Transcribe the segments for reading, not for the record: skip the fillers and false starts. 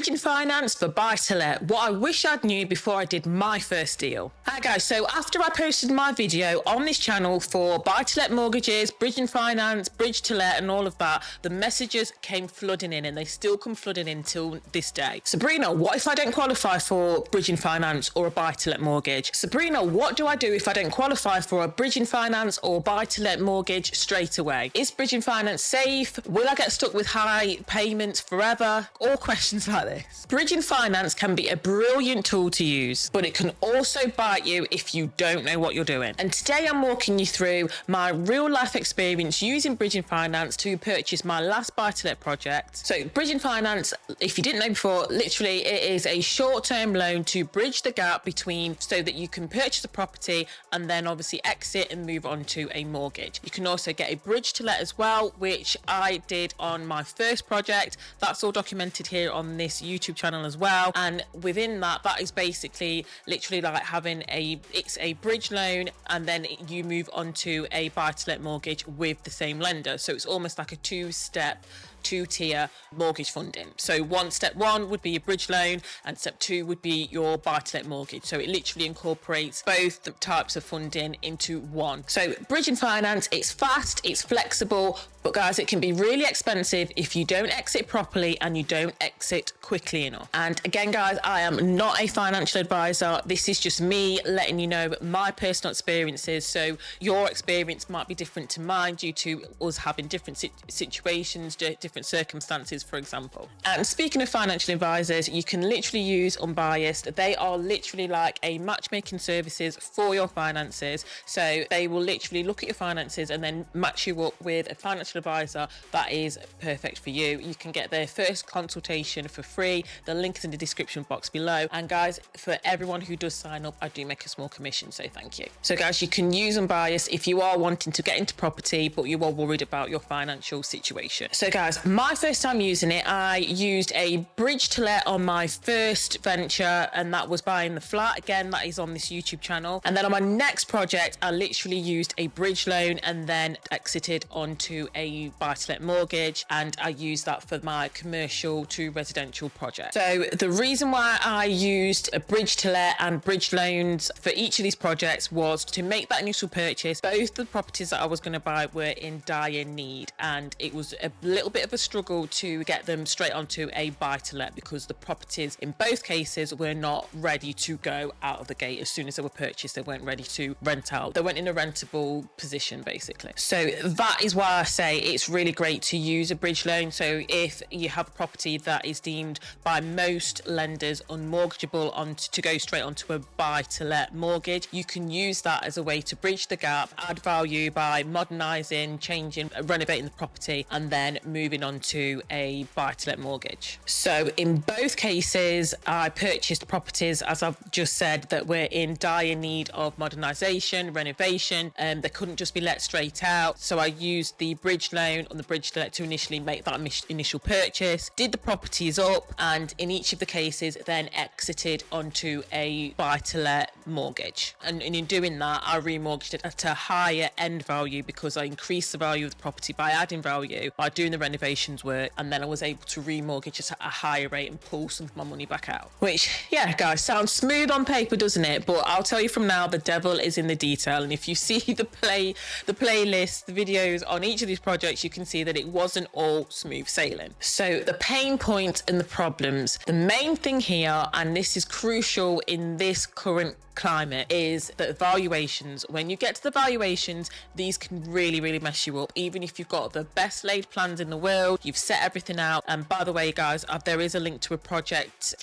Bridging finance for buy-to-let, what I wish I'd knew before I did my first deal. Hi guys, so after I posted my video on this channel for buy-to-let mortgages, bridging finance, bridge-to-let and all of that, the messages came flooding in and they still come flooding in till this day. Sabrina, what if I don't qualify for bridging finance or a buy-to-let mortgage? Sabrina, what do I do if I don't qualify for a bridging finance or buy-to-let mortgage straight away? Is bridging finance safe? Will I get stuck with high payments forever? All questions like this. Bridging finance can be a brilliant tool to use, but it can also bite you if you don't know what you're doing. And today I'm walking you through my real life experience using bridging finance to purchase my last buy-to-let project. So bridging finance, if you didn't know before, literally it is a short-term loan to bridge the gap between so that you can purchase a property and then obviously exit and move on to a mortgage. You can also get a bridge to let as well, which I did on my first project. That's all documented here on this YouTube channel as well. And within that is basically literally like having it's a bridge loan and then you move on to a buy-to-let mortgage with the same lender. So it's almost like a two-tier mortgage funding. So step one would be a bridge loan and step two would be your buy-to-let mortgage. So it literally incorporates both the types of funding into one. So bridging finance, it's fast, it's flexible, but guys, it can be really expensive if you don't exit properly and you don't exit quickly enough. And again, guys, I am not a financial advisor. This is just me letting you know my personal experiences. So your experience might be different to mine due to us having different situations, different circumstances, for example. And speaking of financial advisors, you can literally use Unbiased. They are literally like a matchmaking services for your finances. So they will literally look at your finances and then match you up with a financial advisor that is perfect for you. You can get their first consultation for free. The link is in the description box below. And guys, for everyone who does sign up, I do make a small commission, so thank you. So guys, you can use Unbiased if you are wanting to get into property but you are worried about your financial situation. So guys, my first time using it, I used a bridge to let on my first venture, and that was buying the flat. Again, that is on this YouTube channel. And then on my next project, I literally used a bridge loan and then exited onto a buy-to-let mortgage, and I used that for my commercial to residential project. So the reason why I used a bridge to let and bridge loans for each of these projects was to make that initial purchase. Both the properties that I was going to buy were in dire need, and it was a little bit of a struggle to get them straight onto a buy-to-let because the properties in both cases were not ready to go out of the gate. As soon as they were purchased, they weren't ready to rent out. They weren't in a rentable position, basically. So that is why I say it's really great to use a bridge loan. So if you have a property that is deemed by most lenders unmortgageable to go straight onto a buy-to-let mortgage, you can use that as a way to bridge the gap, add value by modernising, changing, renovating the property, and then moving on to a buy-to-let mortgage. So in both cases, I purchased properties, as I've just said, that were in dire need of modernisation, renovation, and they couldn't just be let straight out. So I used the bridge loan on the bridge to let to initially make that initial purchase, did the properties up, and in each of the cases then exited onto a buy-to-let mortgage. And in doing that, I remortgaged it at a higher end value because I increased the value of the property by adding value, by doing the renovations work, and then I was able to remortgage it at a higher rate and pull some of my money back out. Which, yeah, guys, sounds smooth on paper, doesn't it? But I'll tell you from now, the devil is in the detail. And if you see the playlist, the videos on each of these projects, you can see that it wasn't all smooth sailing. So the pain points and the problems. The main thing here, and this is crucial in this current climate, is that valuations, when you get to the valuations, these can really mess you up. Even if you've got the best laid plans in the world, you've set everything out. And by the way, guys, there is a link to a project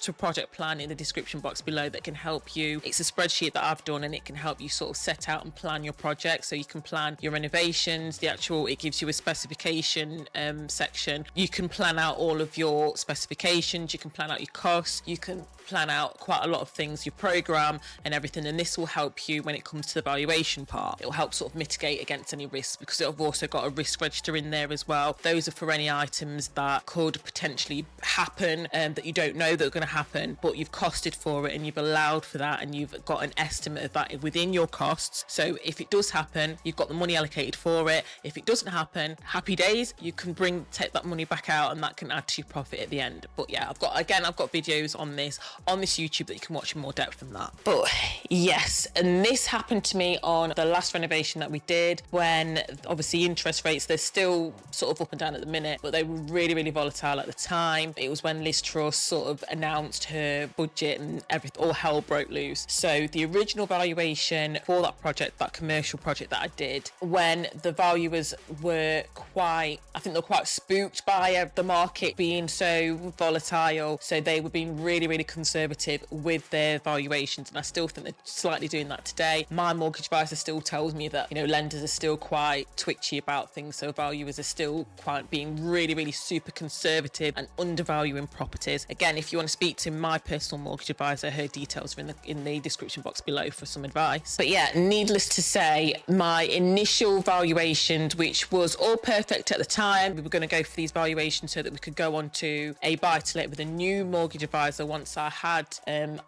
plan in the description box below that can help you. It's a spreadsheet that I've done and it can help you sort of set out and plan your project. So you can plan your renovations, it gives you a specification section. You can plan out all of your specifications, you can plan out your costs, you can plan out quite a lot of things, your program and everything everything, and this will help you when it comes to the valuation part. It will help sort of mitigate against any risks, because it've also got a risk register in there as well. Those are for any items that could potentially happen that you don't know that are going to happen, but you've costed for it and you've allowed for that, and you've got an estimate of that within your costs. So if it does happen, you've got the money allocated for it. If it doesn't happen, happy days, you can take that money back out, and that can add to your profit at the end. But yeah, I've got videos on this YouTube that you can watch in more depth than that. But yes, and this happened to me on the last renovation that we did, when obviously interest rates, they're still sort of up and down at the minute, but they were really, really volatile at the time. It was when Liz Truss sort of announced her budget and everything, all hell broke loose. So the original valuation for that project, that commercial project that I did, when the valuers were quite spooked by the market being so volatile, so they were being really, really conservative with their valuations, and I still think they're slightly doing that today. My mortgage advisor still tells me that, you know, lenders are still quite twitchy about things, so valuers are still quite being really, really super conservative and undervaluing properties. Again, if you want to speak to my personal mortgage advisor, her details are in the description box below for some advice. But yeah, needless to say, my initial valuations, which was all perfect at the time, we were going to go for these valuations so that we could go on to a buy-to-let with a new mortgage advisor once I had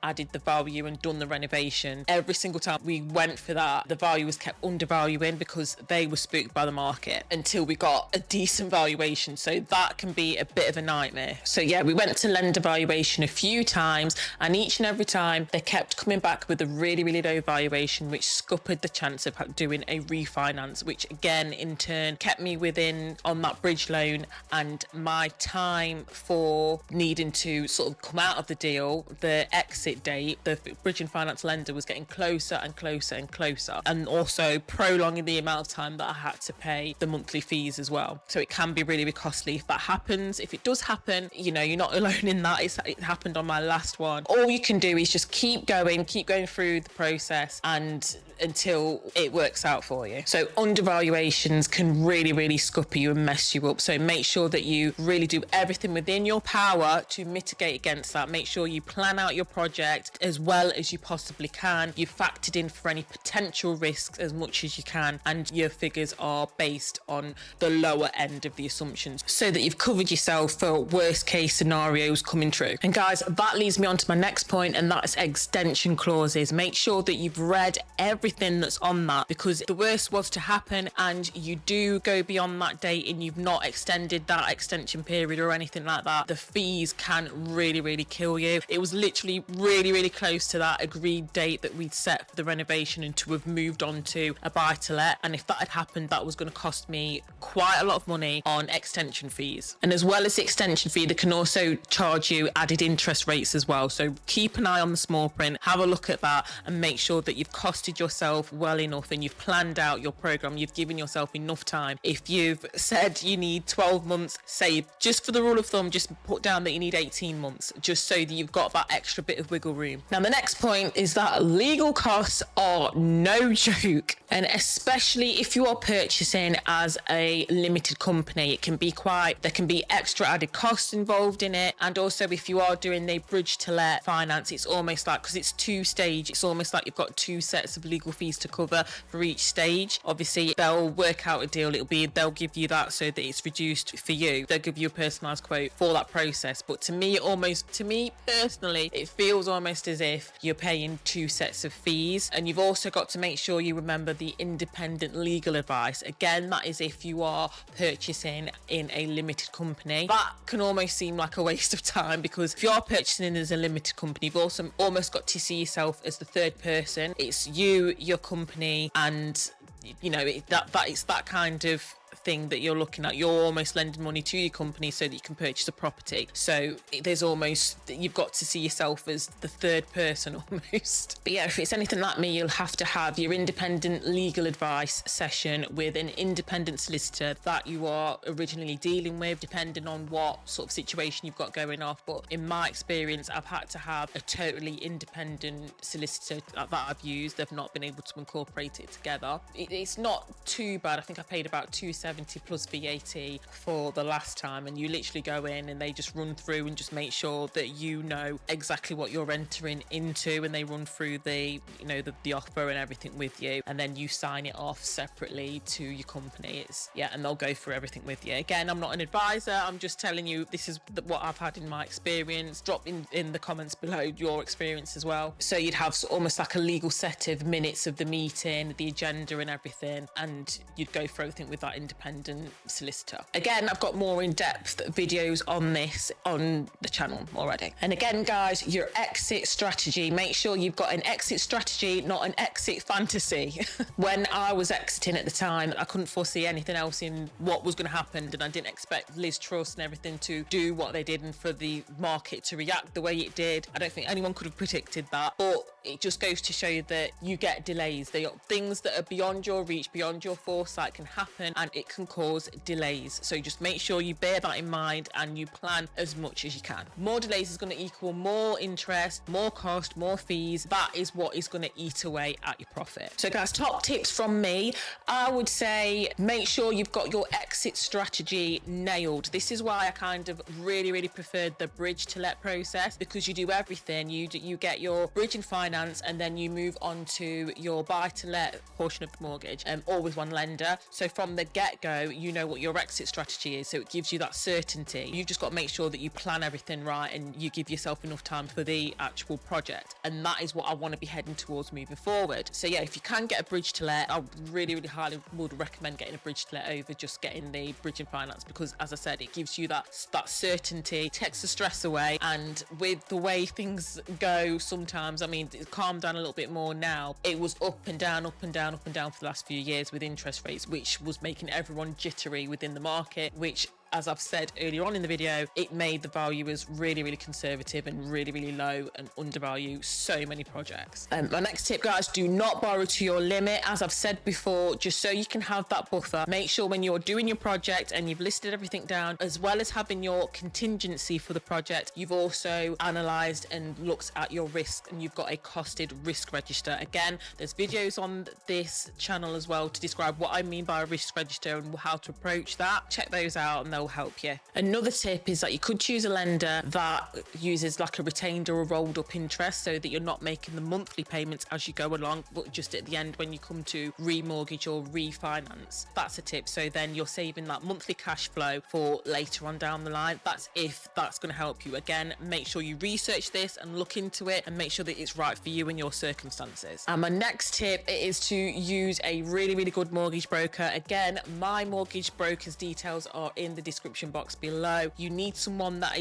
added the value and done the renovation. Every single time we went for that, the value was kept undervaluing because they were spooked by the market, until we got a decent valuation. So that can be a bit of a nightmare. So yeah, we went to lender valuation a few times, and each and every time they kept coming back with a really, really low valuation, which scuppered the chance of doing a refinance, which again in turn kept me within on that bridge loan, and my time for needing to sort of come out of the deal, the exit date, the bridge and finance lender was getting closer and closer and closer, and also prolonging the amount of time that I had to pay the monthly fees as well. So it can be really, really costly if that happens. If it does happen, you know, you're not alone in that. It happened on my last one. All you can do is just keep going through the process and until it works out for you. So undervaluations can really, really scupper you and mess you up. So make sure that you really do everything within your power to mitigate against that. Make sure you plan out your project as well as you possibly can. You've factored in for any potential risks as much as you can, and your figures are based on the lower end of the assumptions, so that you've covered yourself for worst case scenarios coming true. And guys, that leads me on to my next point, and that is extension clauses. Make sure that you've read everything that's on that, because if the worst was to happen and you do go beyond that date and you've not extended that extension period or anything like that, the fees can really, really kill you. It was literally really, really close to that agreed date that we'd set for the renovation and to have moved on to a buy to let, and if that had happened, that was going to cost me quite a lot of money on extension fees. And as well as the extension fee, they can also charge you added interest rates as well. So keep an eye on the small print, have a look at that, and make sure that you've costed yourself well enough and you've planned out your program. You've given yourself enough time. If you've said you need 12 months, say, just for the rule of thumb, just put down that you need 18 months, just so that you've got that extra bit of wiggle room. Now, the next point is that legal costs are no joke, and especially if you are purchasing as a limited company, there can be extra added costs involved in it. And also if you are doing the bridge to let finance, it's almost like, because it's two stage, it's almost like you've got two sets of legal fees to cover for each stage. Obviously they'll work out a deal, they'll give you that so that it's reduced for you. They'll give you a personalized quote for that process. But to me personally, it feels almost as if you're paying two sets of fees. And you've also got to make sure you remember the independent legal advice. Again, that is if you are purchasing in a limited company. That can almost seem like a waste of time, because if you are purchasing as a limited company, you've also almost got to see yourself as the third person. It's you, your company, and you know it's that kind of thing that you're looking at. You're almost lending money to your company so that you can purchase a property. So you've got to see yourself as the third person almost. But yeah, if it's anything like me, you'll have to have your independent legal advice session with an independent solicitor that you are originally dealing with, depending on what sort of situation you've got going off. But in my experience, I've had to have a totally independent solicitor that I've used. They've not been able to incorporate it together. It's not too bad. I think I paid about £270 270 plus VAT for the last time, and you literally go in and they just run through and just make sure that you know exactly what you're entering into, and they run through the offer and everything with you, and then you sign it off separately to your company. And they'll go through everything with you. Again, I'm not an advisor, I'm just telling you this is what I've had in my experience. Drop in the comments below your experience as well. So you'd have almost like a legal set of minutes of the meeting, the agenda and everything, and you'd go through everything with that independent solicitor. Again, I've got more in-depth videos on this on the channel already. And again, guys, your exit strategy, make sure you've got an exit strategy, not an exit fantasy. When I was exiting at the time, I couldn't foresee anything else in what was going to happen, and I didn't expect Liz Truss and everything to do what they did and for the market to react the way it did. I don't think anyone could have predicted that, but it just goes to show you that you get delays. They are things that are beyond your reach, beyond your foresight can happen, and it can cause delays. So just make sure you bear that in mind and you plan as much as you can. More delays is going to equal more interest, more cost, more fees. That is what is going to eat away at your profit. So guys, top tips from me, I would say make sure you've got your exit strategy nailed. This is why I kind of really preferred the bridge to let process, because you do everything. You get your bridge and finance, and then you move on to your buy to let portion of the mortgage, all with one lender. So from the get-go, you know what your exit strategy is, so it gives you that certainty. You've just got to make sure that you plan everything right and you give yourself enough time for the actual project, and that is what I want to be heading towards moving forward. So yeah, if you can get a bridge to let, I really highly would recommend getting a bridge to let over just getting the bridge and finance, because as I said, it gives you that certainty, takes the stress away. And with the way things go sometimes, I mean, it's calmed down a little bit more now. It was up and down for the last few years with interest rates, which was making everyone jittery within the market, which, as I've said earlier on in the video, it made the valuers really conservative and really low and undervalue so many projects. My next tip, guys, do not borrow to your limit. As I've said before, just so you can have that buffer, make sure when you're doing your project and you've listed everything down, as well as having your contingency for the project, you've also analysed and looked at your risk, and you've got a costed risk register. Again, there's videos on this channel as well to describe what I mean by a risk register and how to approach that. Check those out and they'll help you. Another tip is that you could choose a lender that uses like a retained or a rolled up interest, so that you're not making the monthly payments as you go along, but just at the end when you come to remortgage or refinance. That's a tip. So then you're saving that monthly cash flow for later on down the line. That's if that's going to help you. Again, make sure you research this and look into it and make sure that it's right for you and your circumstances. And my next tip is to use a really good mortgage broker. Again, my mortgage broker's details are in the description box below. You need someone that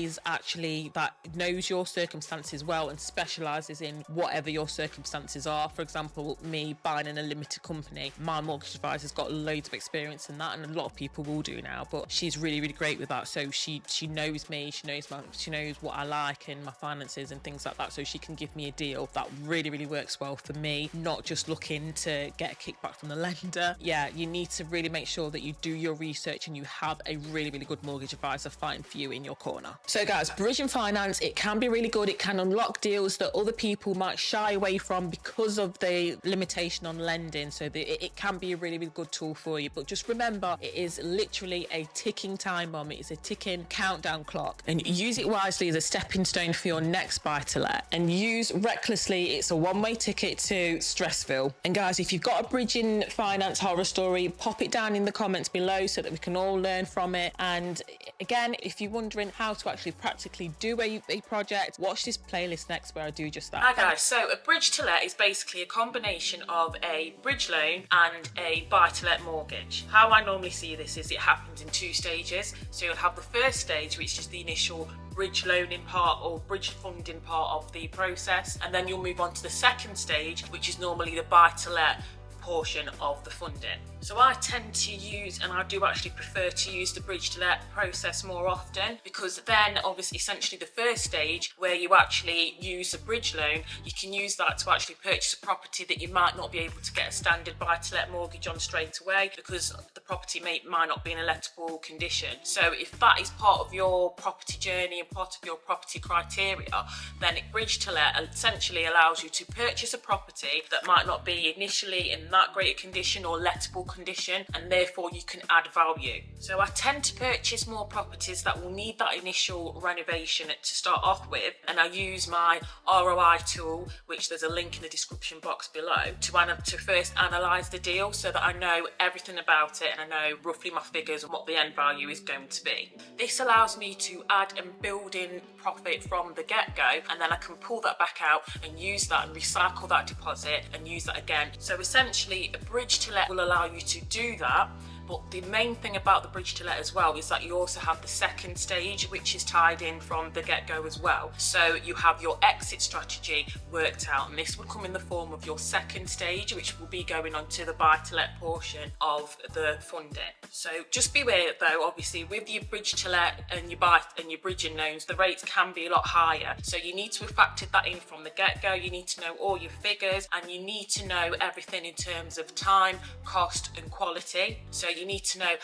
knows your circumstances well and specializes in whatever your circumstances are. For example, me buying in a limited company, my mortgage advisor's got loads of experience in that, and a lot of people will do now, but she's really great with that. So she knows me, she knows what I like and my finances and things like that, so she can give me a deal that really works well for me, not just looking to get a kickback from the lender. Yeah, you need to really make sure that you do your research and you have a really good mortgage advisor fighting for you in your corner. So guys, bridge and finance, it can be really good. It can unlock deals that other people might shy away from because of the limitation on lending, so that it can be a really good tool for you. But just remember, it is literally a ticking time bomb. It is a ticking countdown clock, and use it wisely as a stepping stone for your next buy to let, and use recklessly. It's a one-way ticket to Stressville. And guys, if you've got a bridging finance horror story, pop it down in the comments below so that we can all learn from it. And again, if you're wondering how to actually practically do a project, watch this playlist next where I do just that. Hi guys, so a bridge to let is basically a combination of a bridge loan and a buy to let mortgage. How I normally see this is it happens in two stages. So you'll have the first stage, which is the initial bridge loaning part or bridge funding part of the process, and then you'll move on to the second stage, which is normally the buy to let portion of the funding. So I tend to use, and I do actually prefer to use, the bridge to let process more often, because then obviously essentially the first stage where you actually use a bridge loan, you can use that to actually purchase a property that you might not be able to get a standard buy to let mortgage on straight away, because the property might not be in a lettable condition. So if that is part of your property journey and part of your property criteria, then bridge to let essentially allows you to purchase a property that might not be initially in that great a condition or lettable condition, and therefore you can add value. So I tend to purchase more properties that will need that initial renovation to start off with, and I use my ROI tool, which there's a link in the description box below, to first analyse the deal so that I know everything about it and I know roughly my figures and what the end value is going to be. This allows me to add and build in profit from the get-go, and then I can pull that back out and use that and recycle that deposit and use that again. So essentially a bridge to let will allow you to do that. But the main thing about the bridge to let as well is that you also have the second stage, which is tied in from the get-go as well. So you have your exit strategy worked out, and this will come in the form of your second stage, which will be going on to the buy to let portion of the funding. So just beware though, obviously with your bridge to let and your buy and your bridging loans, the rates can be a lot higher. So you need to have factored that in from the get-go. You need to know all your figures, and you need to know everything in terms of time, cost and quality. So you need to know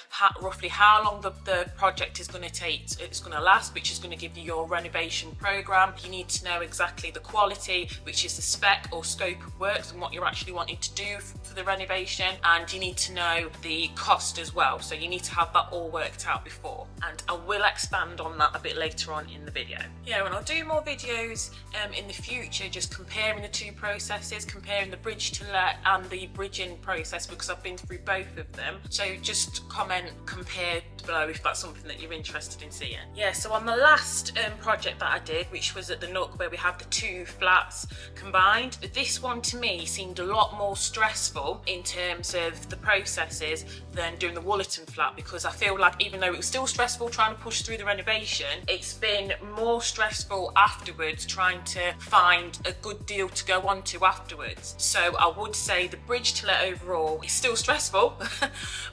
roughly how long the project is going to take, it's going to last, which is going to give you your renovation program. You need to know exactly the quality, which is the spec or scope of works and what you're actually wanting to do for the renovation, and you need to know the cost as well. So you need to have that all worked out before, and I will expand on that a bit later on in the video. Yeah, and I'll do more videos in the future just comparing the two processes, comparing the bridge to let and the bridging process, because I've been through both of them. So just comment, compare below if that's something that you're interested in seeing. Yeah, so on the last project that I did, which was at the Nook where we have the two flats combined, this one to me seemed a lot more stressful in terms of the processes than doing the Woollerton flat, because I feel like even though it was still stressful trying to push through the renovation, it's been more stressful afterwards trying to find a good deal to go on to afterwards. So I would say the bridge to let overall is still stressful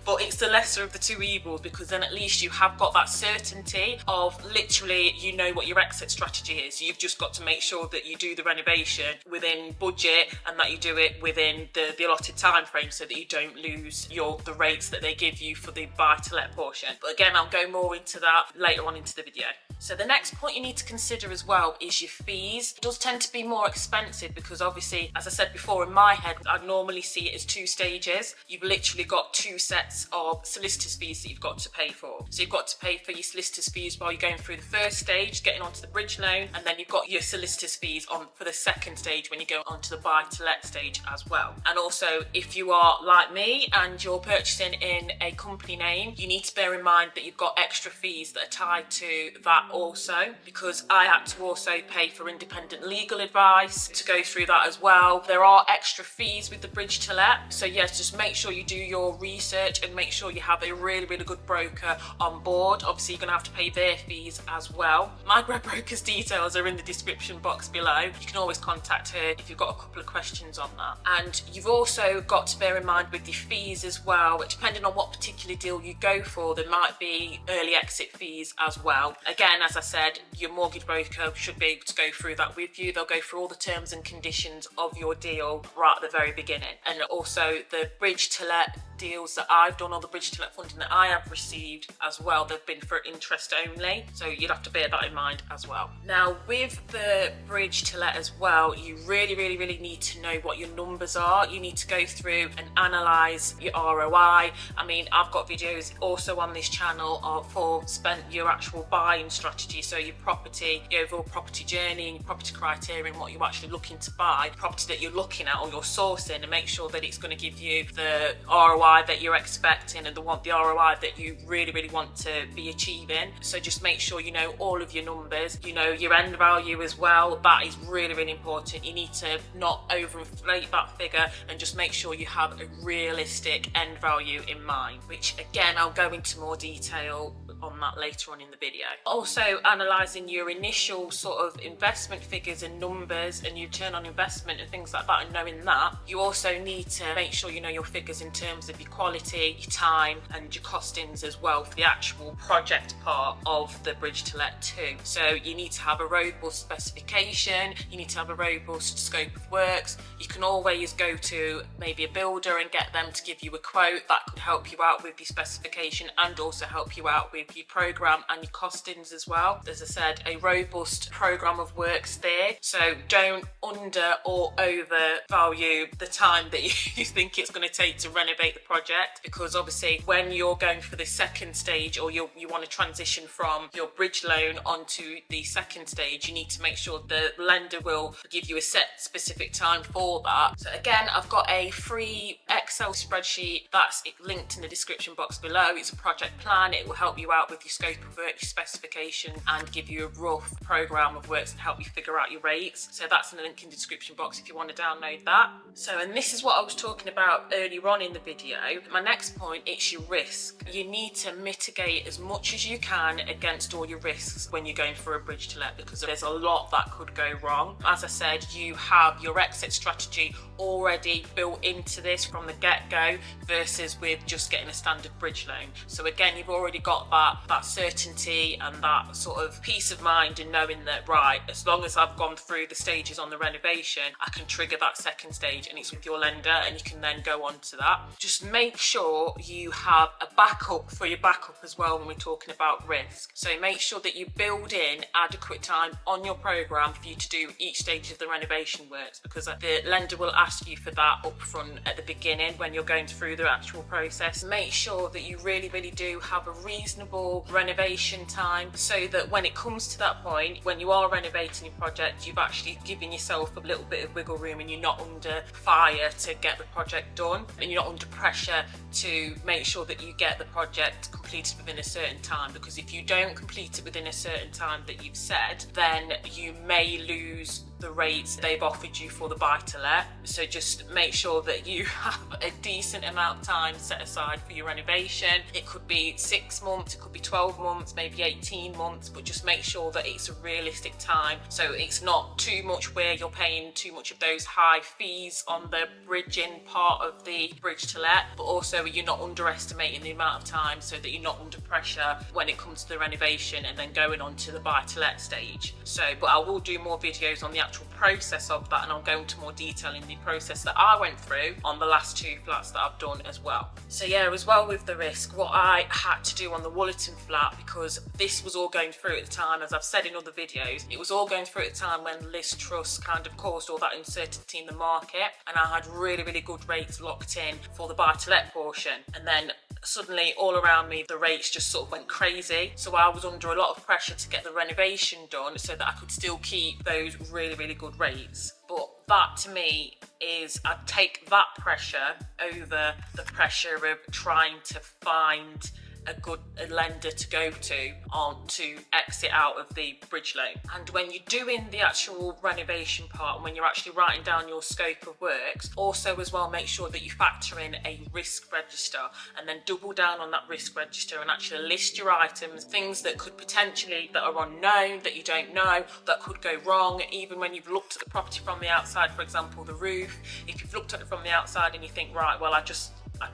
but it's the lesser of the two evils, because then at least you have got that certainty of literally you know what your exit strategy is. You've just got to make sure that you do the renovation within budget and that you do it within the allotted time frame, so that you don't lose the rates that they give you for the buy to let portion. But again, I'll go more into that later on into the video. So the next point you need to consider as well is your fees. It does tend to be more expensive because obviously, as I said before, in my head I normally see it as two stages. You've literally got two sets of solicitors fees that you've got to pay for. So you've got to pay for your solicitors fees while you're going through the first stage, getting onto the bridge loan, and then you've got your solicitors fees on for the second stage when you go onto the buy to let stage as well. And also, if you are like me and you're purchasing in a company name, you need to bear in mind that you've got extra fees that are tied to that also, because I had to also pay for independent legal advice to go through that as well. There are extra fees with the bridge to let, so yes, just make sure you do your research and make sure you have a really good broker on board. Obviously you're going to have to pay their fees as well. My broker's details are in the description box below. You can always contact her if you've got a couple of questions on that. And you've also got to bear in mind with the fees as well, depending on what particular deal you go for, there might be early exit fees as well. Again, as I said, your mortgage broker should be able to go through that with you. They'll go through all the terms and conditions of your deal right at the very beginning. And also the bridge to let deals that I've done, or the bridge to let funding that I have received as well, they've been for interest only, so you'd have to bear that in mind as well. Now with the bridge to let as well, you really need to know what your numbers are. You need to go through and analyse your ROI. I mean, I've got videos also on this channel for your actual buying strategy, so your property, your overall property journey and your property criteria and what you're actually looking to buy, property that you're looking at or you're sourcing, and make sure that it's going to give you the ROI that you're expecting and the ROI that you really want to be achieving. So just make sure you know all of your numbers, you know your end value as well. That is really important. You need to not overinflate that figure and just make sure you have a realistic end value in mind, which again I'll go into more detail on that later on in the video. Also analysing your initial sort of investment figures and numbers and your return on investment and things like that, and knowing that, you also need to make sure you know your figures in terms of your quality, your time and your costings as well for the actual project part of the bridge to let too. So you need to have a robust specification, you need to have a robust scope of works. You can always go to maybe a builder and get them to give you a quote that could help you out with the specification and also help you out with with your programme and your costings as well. As I said, a robust programme of works there, so don't under or overvalue the time that you think it's going to take to renovate the project, because obviously when you're going for the second stage, or you want to transition from your bridge loan onto the second stage, you need to make sure the lender will give you a set specific time for that. So again, I've got a free Excel spreadsheet that's linked in the description box below. It's a project plan. It will help you out with your scope of work, your specification, and give you a rough programme of works and help you figure out your rates. So that's in the link in the description box if you want to download that. So, and this is what I was talking about earlier on in the video. My next point, it's your risk. You need to mitigate as much as you can against all your risks when you're going for a bridge to let, because there's a lot that could go wrong. As I said, you have your exit strategy already built into this from the get-go versus with just getting a standard bridge loan. So again, you've already got that certainty and that sort of peace of mind in knowing that, right, as long as I've gone through the stages on the renovation, I can trigger that second stage, and it's with your lender, and you can then go on to that. Just make sure you have a backup for your backup as well when we're talking about risk. So make sure that you build in adequate time on your programme for you to do each stage of the renovation works, because the lender will ask you for that up front at the beginning when you're going through the actual process. Make sure that you really do have a reasonable renovation time, so that when it comes to that point, when you are renovating your project, you've actually given yourself a little bit of wiggle room and you're not under fire to get the project done, and you're not under pressure to make sure that you get the project completed within a certain time. Because if you don't complete it within a certain time that you've said, then you may lose the rates they've offered you for the buy-to-let. So just make sure that you have a decent amount of time set aside for your renovation. It could be 6 months, it could be 12 months, maybe 18 months, but just make sure that it's a realistic time, so it's not too much where you're paying too much of those high fees on the bridging part of the bridge to let, but also you're not underestimating the amount of time, so that you're not under pressure when it comes to the renovation and then going on to the buy-to-let stage. So, but I will do more videos on the actual process of that, and I'll go into more detail in the process that I went through on the last 2 flats that I've done as well. So yeah, as well with the risk, what I had to do on the Woollerton flat, because this was all going through at the time, as I've said in other videos, it was all going through at the time when Liz Truss kind of caused all that uncertainty in the market, and I had really good rates locked in for the buy-to-let portion, and then suddenly all around me the rates just sort of went crazy. So I was under a lot of pressure to get the renovation done so that I could still keep those really good rates. But that to me is, I'd take that pressure over the pressure of trying to find a good lender to go to exit out of the bridge loan. And when you're doing the actual renovation part, and when you're actually writing down your scope of works, also as well make sure that you factor in a risk register, and then double down on that risk register and actually list your items, things that could potentially, that are unknown, that you don't know, that could go wrong. Even when you've looked at the property from the outside, for example the roof, if you've looked at it from the outside and you think, right, well I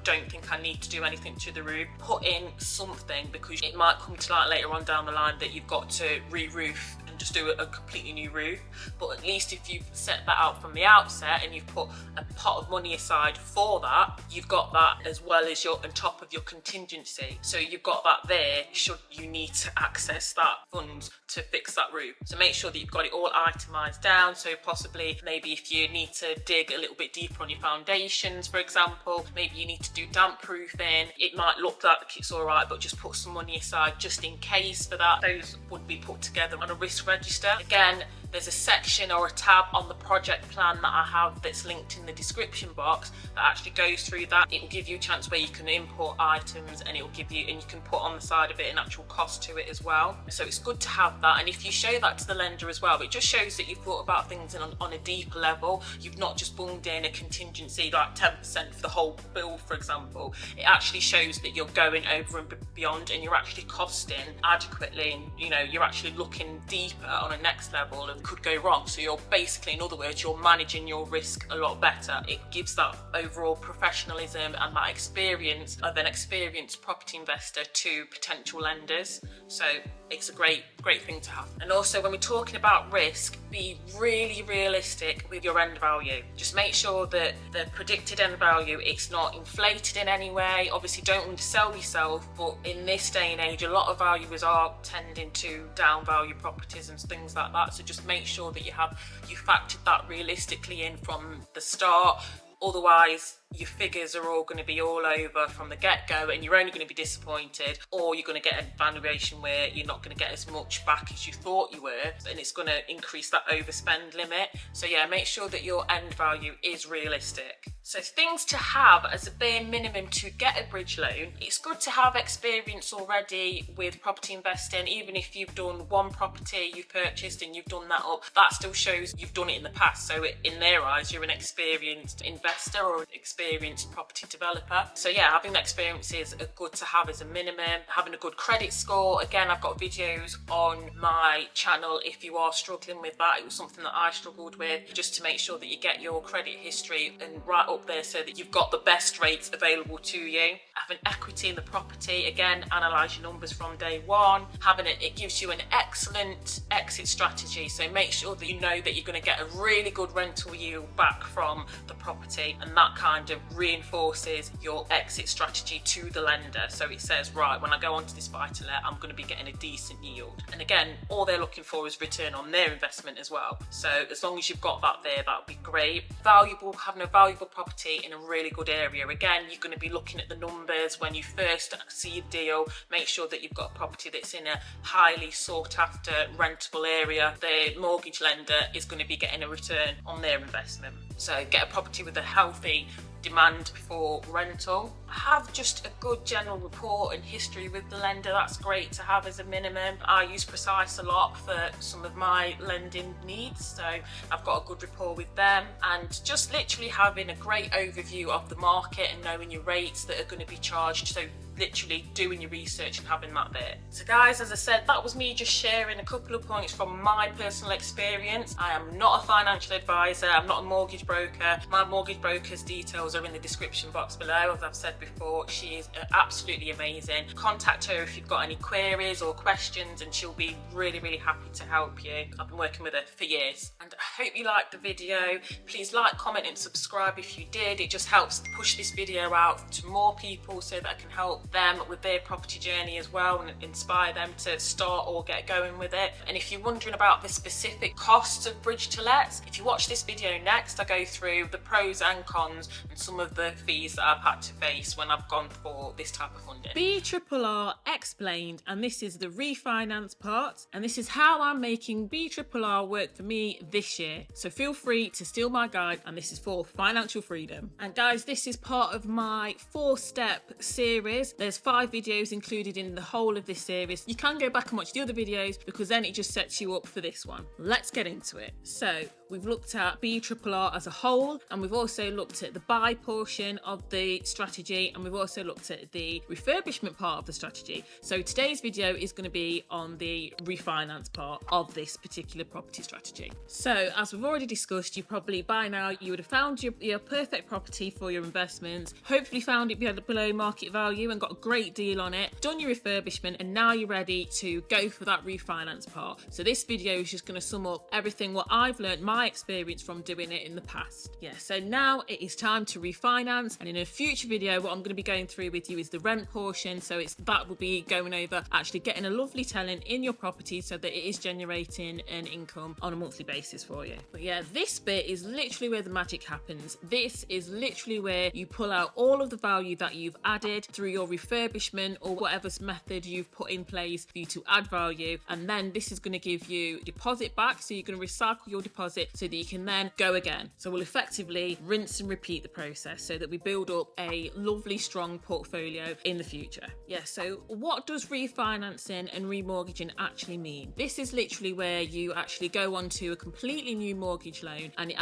don't think I need to do anything to the roof, put in something, because it might come to light later on down the line that you've got to re-roof and just do a completely new roof. But at least if you've set that out from the outset and you've put a pot of money aside for that, you've got that as well as on top of your contingency. So you've got that there should you need to access that funds to fix that roof. So make sure that you've got it all itemised down. So possibly maybe if you need to dig a little bit deeper on your foundations, for example, maybe you need to do damp proofing, it might look like it's all right, but just put some money aside just in case for that. Those would be put together on a risk register. Again, there's a section or a tab on the project plan that I have that's linked in the description box that actually goes through that. It will give you a chance where you can import items, and it will give you, and you can put on the side of it an actual cost to it as well. So it's good to have that, and if you show that to the lender as well, it just shows that you've thought about things on a deeper level. You've not just bunged in a contingency like 10% for the whole build, for example. It actually shows that you're going over and beyond, and you're actually costing adequately, and you know, you're actually looking deeper on a next level of could go wrong. So you're basically, in other words, you're managing your risk a lot better. It gives that overall professionalism and that experience of an experienced property investor to potential lenders. So it's a great thing to have. And also, when we're talking about risk, be really realistic with your end value. Just make sure that the predicted end value, it's not inflated in any way. Obviously, don't undersell yourself, but in this day and age, a lot of valuers are tending to down value properties and things like that. So just make sure that you factored that realistically in from the start. Otherwise, your figures are all going to be all over from the get-go, and you're only going to be disappointed, or you're going to get a valuation where you're not going to get as much back as you thought you were, and it's going to increase that overspend limit. So yeah, make sure that your end value is realistic. So things to have as a bare minimum to get a bridge loan, it's good to have experience already with property investing. Even if you've done one property you've purchased and you've done that up, that still shows you've done it in the past. So in their eyes, you're an experienced investor or an experienced property developer. So yeah, having that experience is good to have as a minimum. Having a good credit score, again, I've got videos on my channel if you are struggling with that. It was something that I struggled with, just to make sure that you get your credit history and right up there so that you've got the best rates available to you. Having equity in the property, again, analyse your numbers from day one. Having it gives you an excellent exit strategy, so make sure that you know that you're going to get a really good rental yield back from the property, and that kind of reinforces your exit strategy to the lender. So it says, right, when I go onto this buy-to-let, I'm going to be getting a decent yield. And again, all they're looking for is return on their investment as well. So as long as you've got that there, that would be great. Having a valuable property in a really good area. Again, you're going to be looking at the numbers when you first see a deal. Make sure that you've got a property that's in a highly sought after rentable area. The mortgage lender is going to be getting a return on their investment. So get a property with a healthy demand for rental. Have just a good general report and history with the lender. That's great to have as a minimum. I use Precise a lot for some of my lending needs, so I've got a good rapport with them. And just literally having a great overview of the market and knowing your rates that are going to be charged. So literally doing your research and having that there. So guys, as I said, that was me just sharing a couple of points from my personal experience. I am not a financial advisor, I'm not a mortgage broker. My mortgage broker's details are in the description box below. As I've said before, she is absolutely amazing. Contact her if you've got any queries or questions, and she'll be really happy to help you. I've been working with her for years, and I hope you liked the video. Please like, comment and subscribe if you did. It just helps push this video out to more people so that I can help them with their property journey as well, and inspire them to start or get going with it. And if you're wondering about the specific costs of bridge to lets, if you watch this video next, I go through the pros and cons and some of the fees that I've had to face when I've gone for this type of funding. BRRR explained, and this is the refinance part, and this is how I'm making BRRR work for me this year. So feel free to steal my guide, and this is for financial freedom. And guys, this is part of my 4-step series. There's 5 videos included in the whole of this series. You can go back and watch the other videos, because then it just sets you up for this one. Let's get into it. So we've looked at BRRR as a whole, and we've also looked at the buy portion of the strategy, and we've also looked at the refurbishment part of the strategy. So today's video is going to be on the refinance part of this particular property strategy. So as we've already discussed, you probably by now you would have found your perfect property for your investments, hopefully found it below market value and got a great deal on it, done your refurbishment, and now you're ready to go for that refinance part. So this video is just going to sum up everything what I've learned, my experience from doing it in the past. Yeah, so now it is time to refinance, and in a future video what I'm going to be going through with you is the rent portion. So that will be going over actually getting a lovely tenant in your property so that it is generating an income on a monthly basis for you. But yeah, this bit is literally where the magic happens. This is literally where you pull out all of the value that you've added through your refurbishment or whatever method you've put in place for you to add value, and then this is going to give you deposit back, so you're going to recycle your deposit so that you can then go again. So we'll effectively rinse and repeat the process so that we build up a lovely strong portfolio in the future. Yeah, so what does refinancing and remortgaging actually mean? This is literally where you actually go onto a completely new mortgage loan, and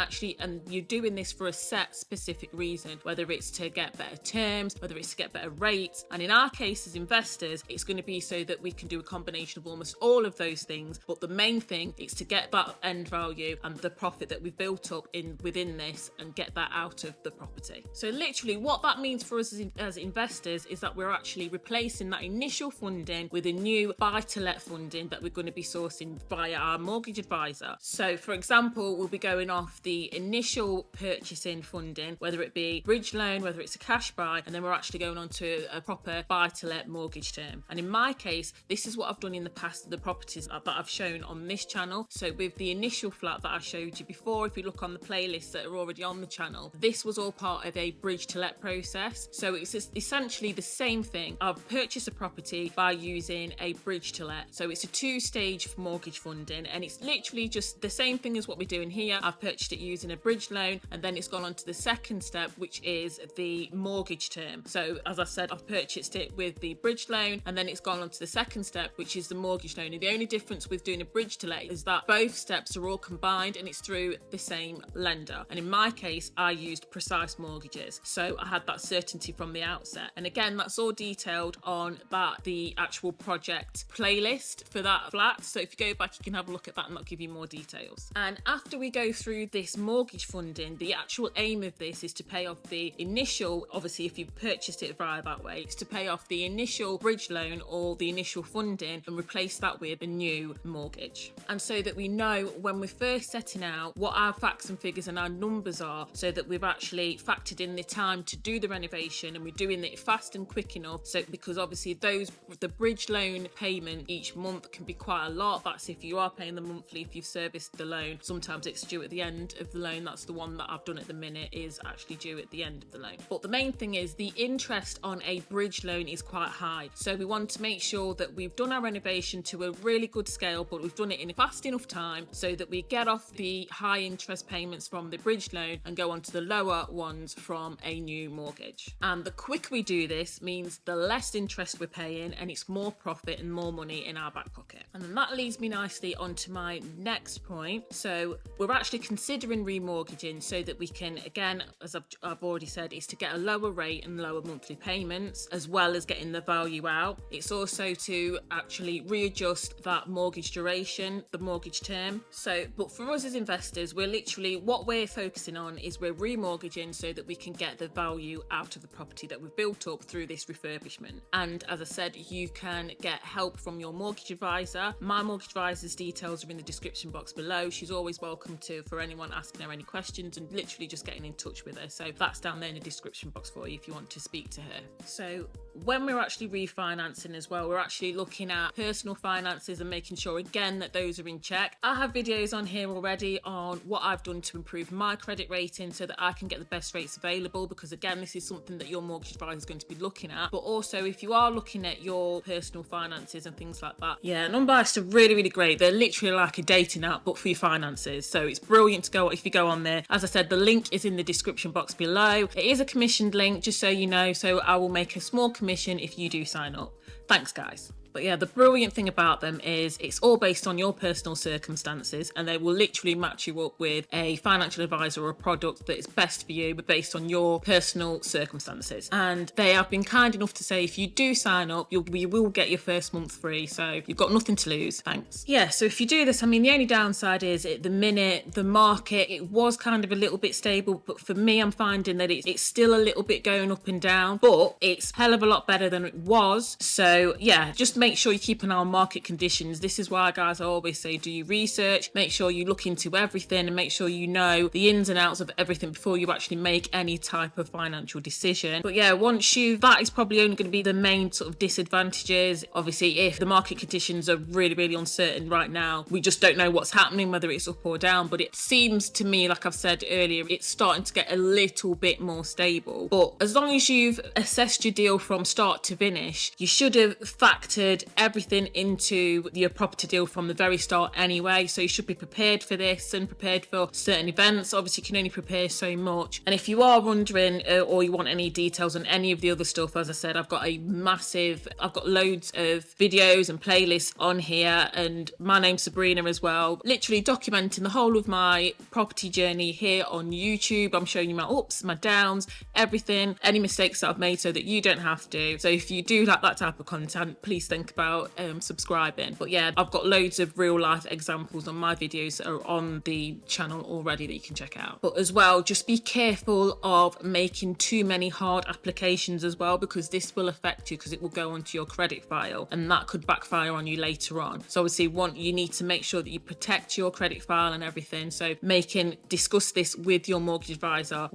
you're doing this for a set specific reason, whether it's to get better terms, whether it's to get better rates. And in our case as investors, it's going to be so that we can do a combination of almost all of those things, but the main thing is to get that end value and the profit that we've built up within this and get that out of the property. So literally what that means for us as investors is that we're actually replacing that initial funding with a new buy-to-let funding that we're going to be sourcing via our mortgage advisor. So for example, we'll be going off the initial purchasing funding, whether it be bridge loan, whether it's a cash buy, and then we're actually going on to a proper buy-to-let mortgage term. And in my case, this is what I've done in the past, the properties that I've shown on this channel. So with the initial flat that I showed you before, if you look on the playlists that are already on the channel, this was all part of a bridge to let process. So it's essentially the same thing. I've purchased a property by using a bridge to let. So it's a two-stage mortgage funding, and it's literally just the same thing as what we're doing here. I've purchased it using a bridge loan, and then it's gone on to the second step, which is the mortgage term. So as I said, I've purchased it with the bridge loan, and then it's gone on to the second step, which is the mortgage loan. And the only difference with doing a bridge to let is that both steps are all combined and it's through the same lender. And in my case, I used Precise Mortgages, so I had that certainty from the outset. And again, that's all detailed on the actual project playlist for that flat. So if you go back, you can have a look at that and that'll give you more details. And after we go through this mortgage funding, the actual aim of this is to pay off the initial, obviously if you've purchased it via that way, it's to pay off the initial bridge loan or the initial funding and replace that with a new mortgage. And so that we know when we're first setting out what our facts and figures and our numbers are, so that we've actually factored in the time to do the renovation and we're doing it fast and quick enough. So because obviously the bridge loan payment each month can be quite a lot. That's if you are paying the monthly, if you've serviced the loan. Sometimes it's due at the end of the loan. That's the one that I've done at the minute, is actually due at the end of the loan. But the main thing is the interest on a bridge loan is quite high. So we want to make sure that we've done our renovation to a really good scale, but we've done it in a fast enough time so that we get off the high interest payments from the bridge loan and go on to the lower ones from a new mortgage. And the quicker we do this means the less interest we're paying, and it's more profit and more money in our back pocket. And then that leads me nicely onto my next point. So we're actually considering remortgaging so that we can, again, as I've already said, is to get a lower rate and lower monthly payments, as well as getting the value out. It's also to actually readjust that mortgage duration, the mortgage term. So, but for us as investors, what we're focusing on is we're remortgaging so that we can get the value out of the property that we've built up through this refurbishment. And as I said, you can get help from your mortgage advisor. My mortgage advisor's details are in the description box below. She's always welcome for anyone asking her any questions and literally just getting in touch with her. So that's down there in the description box for you if you want to speak to her. So when we're actually refinancing as well, we're actually looking at personal finances and making sure again that those are in check. I have videos on here already on what I've done to improve my credit rating so that I can get the best rates available, because again, this is something that your mortgage advisor is going to be looking at. But also if you are looking at your personal finances and things like that, yeah, Unbiased are really, really great. They're literally like a dating app but for your finances. So it's brilliant to go if you go on there. As I said, the link is in the description box below. It is a commissioned link, just so you know, so I will make a small commission if you do sign up. Thanks guys. But yeah, the brilliant thing about them is it's all based on your personal circumstances, and they will literally match you up with a financial advisor or a product that is best for you, but based on your personal circumstances. And they have been kind enough to say if you do sign up, you will get your first month free. So you've got nothing to lose. Thanks. Yeah, so if you do this, I mean, the only downside is at the minute, the market, it was kind of a little bit stable, but for me, I'm finding that it's still a little bit going up and down, but it's a hell of a lot better than it was. So yeah, just make sure you keep an eye on market conditions. This is why, guys, I always say do your research, make sure you look into everything and make sure you know the ins and outs of everything before you actually make any type of financial decision. But yeah, that is probably only going to be the main sort of disadvantages. Obviously, if the market conditions are really, really uncertain right now, we just don't know what's happening, whether it's up or down. But it seems to me, like I've said earlier, it's starting to get a little bit more stable. But as long as you've assessed your deal from start to finish, you should have factored everything into your property deal from the very start anyway. So you should be prepared for this and prepared for certain events. Obviously, you can only prepare so much. And if you are wondering or you want any details on any of the other stuff, as I said, I've got loads of videos and playlists on here, and my name's Sabrina as well, literally documenting the whole of my property journey here on YouTube. I'm showing you my ups, my downs, everything, any mistakes that I've made so that you don't have to. So if you do like that type of content, please then think about subscribing. But yeah, I've got loads of real life examples on my videos that are on the channel already that you can check out. But as well, just be careful of making too many hard applications as well, because this will affect you, because it will go onto your credit file and that could backfire on you later on. So obviously you need to make sure that you protect your credit file and everything. So discuss this with your mortgage advisor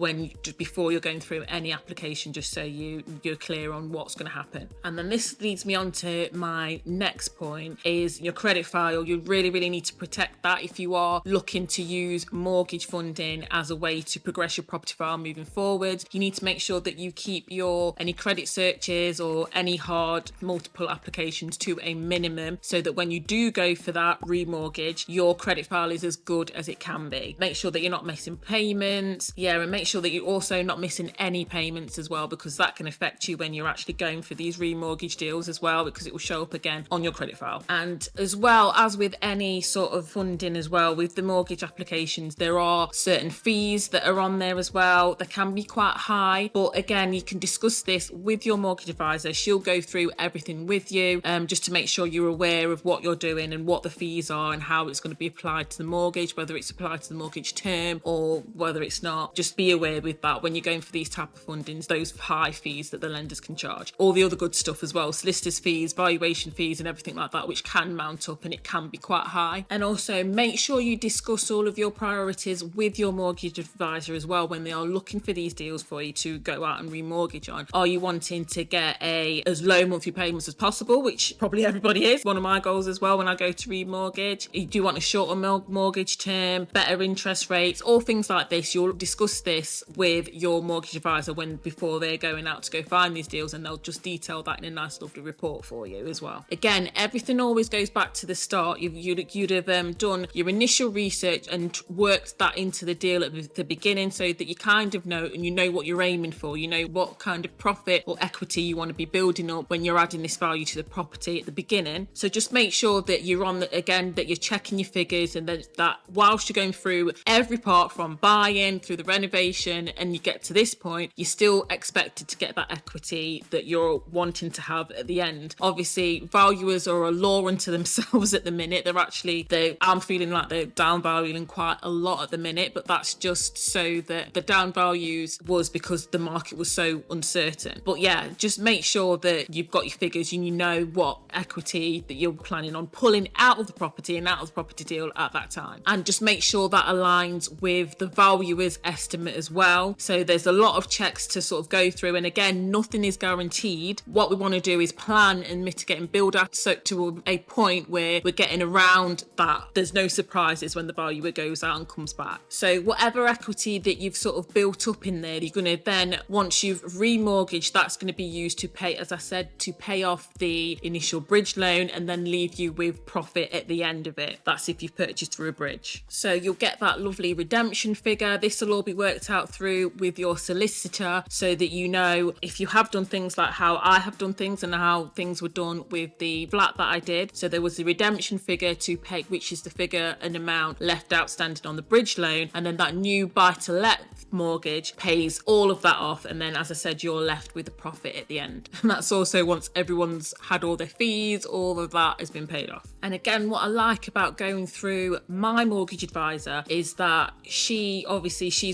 before you're going through any application, just so you're clear on what's going to happen. And then this leads me on to my next point, is your credit file. You really need to protect that if you are looking to use mortgage funding as a way to progress your property file moving forward. You need to make sure that you keep any credit searches or any hard multiple applications to a minimum, so that when you do go for that remortgage, your credit file is as good as it can be. Make sure that you're not missing payments, and make sure that you're also not missing any payments as well, because that can affect you when you're actually going for these remortgage deals as well, because it will show up again on your credit file. And as well as with any sort of funding as well, with the mortgage applications, there are certain fees that are on there as well. They can be quite high, but again, you can discuss this with your mortgage advisor. She'll go through everything with you, just to make sure you're aware of what you're doing and what the fees are and how it's going to be applied to the mortgage, whether it's applied to the mortgage term or whether it's not. Just be aware with that when you're going for these type of fundings, those high fees that the lenders can charge. All the other good stuff as well, solicitors fees, valuation fees and everything like that, which can mount up and it can be quite high. And also make sure you discuss all of your priorities with your mortgage advisor as well when they are looking for these deals for you to go out and remortgage on. Are you wanting to get as low monthly payments as possible, which probably everybody is, one of my goals as well when I go to remortgage. You do want a shorter mortgage term, better interest rates, all things like this. You'll discuss this with your mortgage advisor before they're going out to go find these deals, and they'll just detail that in a nice lovely report for you as well. Again, everything always goes back to the start. You'd have done your initial research and worked that into the deal at the beginning, so that you kind of know, and you know what you're aiming for. You know what kind of profit or equity you want to be building up when you're adding this value to the property at the beginning. So just make sure that you're that you're checking your figures, and that whilst you're going through every part from buying through the renovation and you get to this point, you're still expected to get that equity that you're wanting to have at the end. Obviously, valuers are a law unto themselves at the minute. I'm feeling like they're downvaluing quite a lot at the minute, but that's just so that the down values was because the market was so uncertain. But yeah, just make sure that you've got your figures and you know what equity that you're planning on pulling out of the property and out of the property deal at that time. And just make sure that aligns with the valuer's estimate as well. So there's a lot of checks to sort of go through. And again, nothing is guaranteed. What we want to do is plan and mitigate and build up to a point where we're getting around that. There's no surprises when the valuer goes out and comes back. So whatever equity that you've sort of built up in there, you're going to then, once you've remortgaged, that's going to be used to pay, as I said, to pay off the initial bridge loan and then leave you with profit at the end of it. That's if you've purchased through a bridge. So you'll get that lovely redemption figure. This will all be worked out through with your solicitor, so that you know if you have done things like how I have done things and how things were done with the flat that I did. So there was the redemption figure to pay, which is the figure and amount left outstanding on the bridge loan, and then that new buy-to-let mortgage pays all of that off, and then, as I said, you're left with a profit at the end. And that's also once everyone's had all their fees, all of that has been paid off. And again, what I like about going through my mortgage advisor is that she's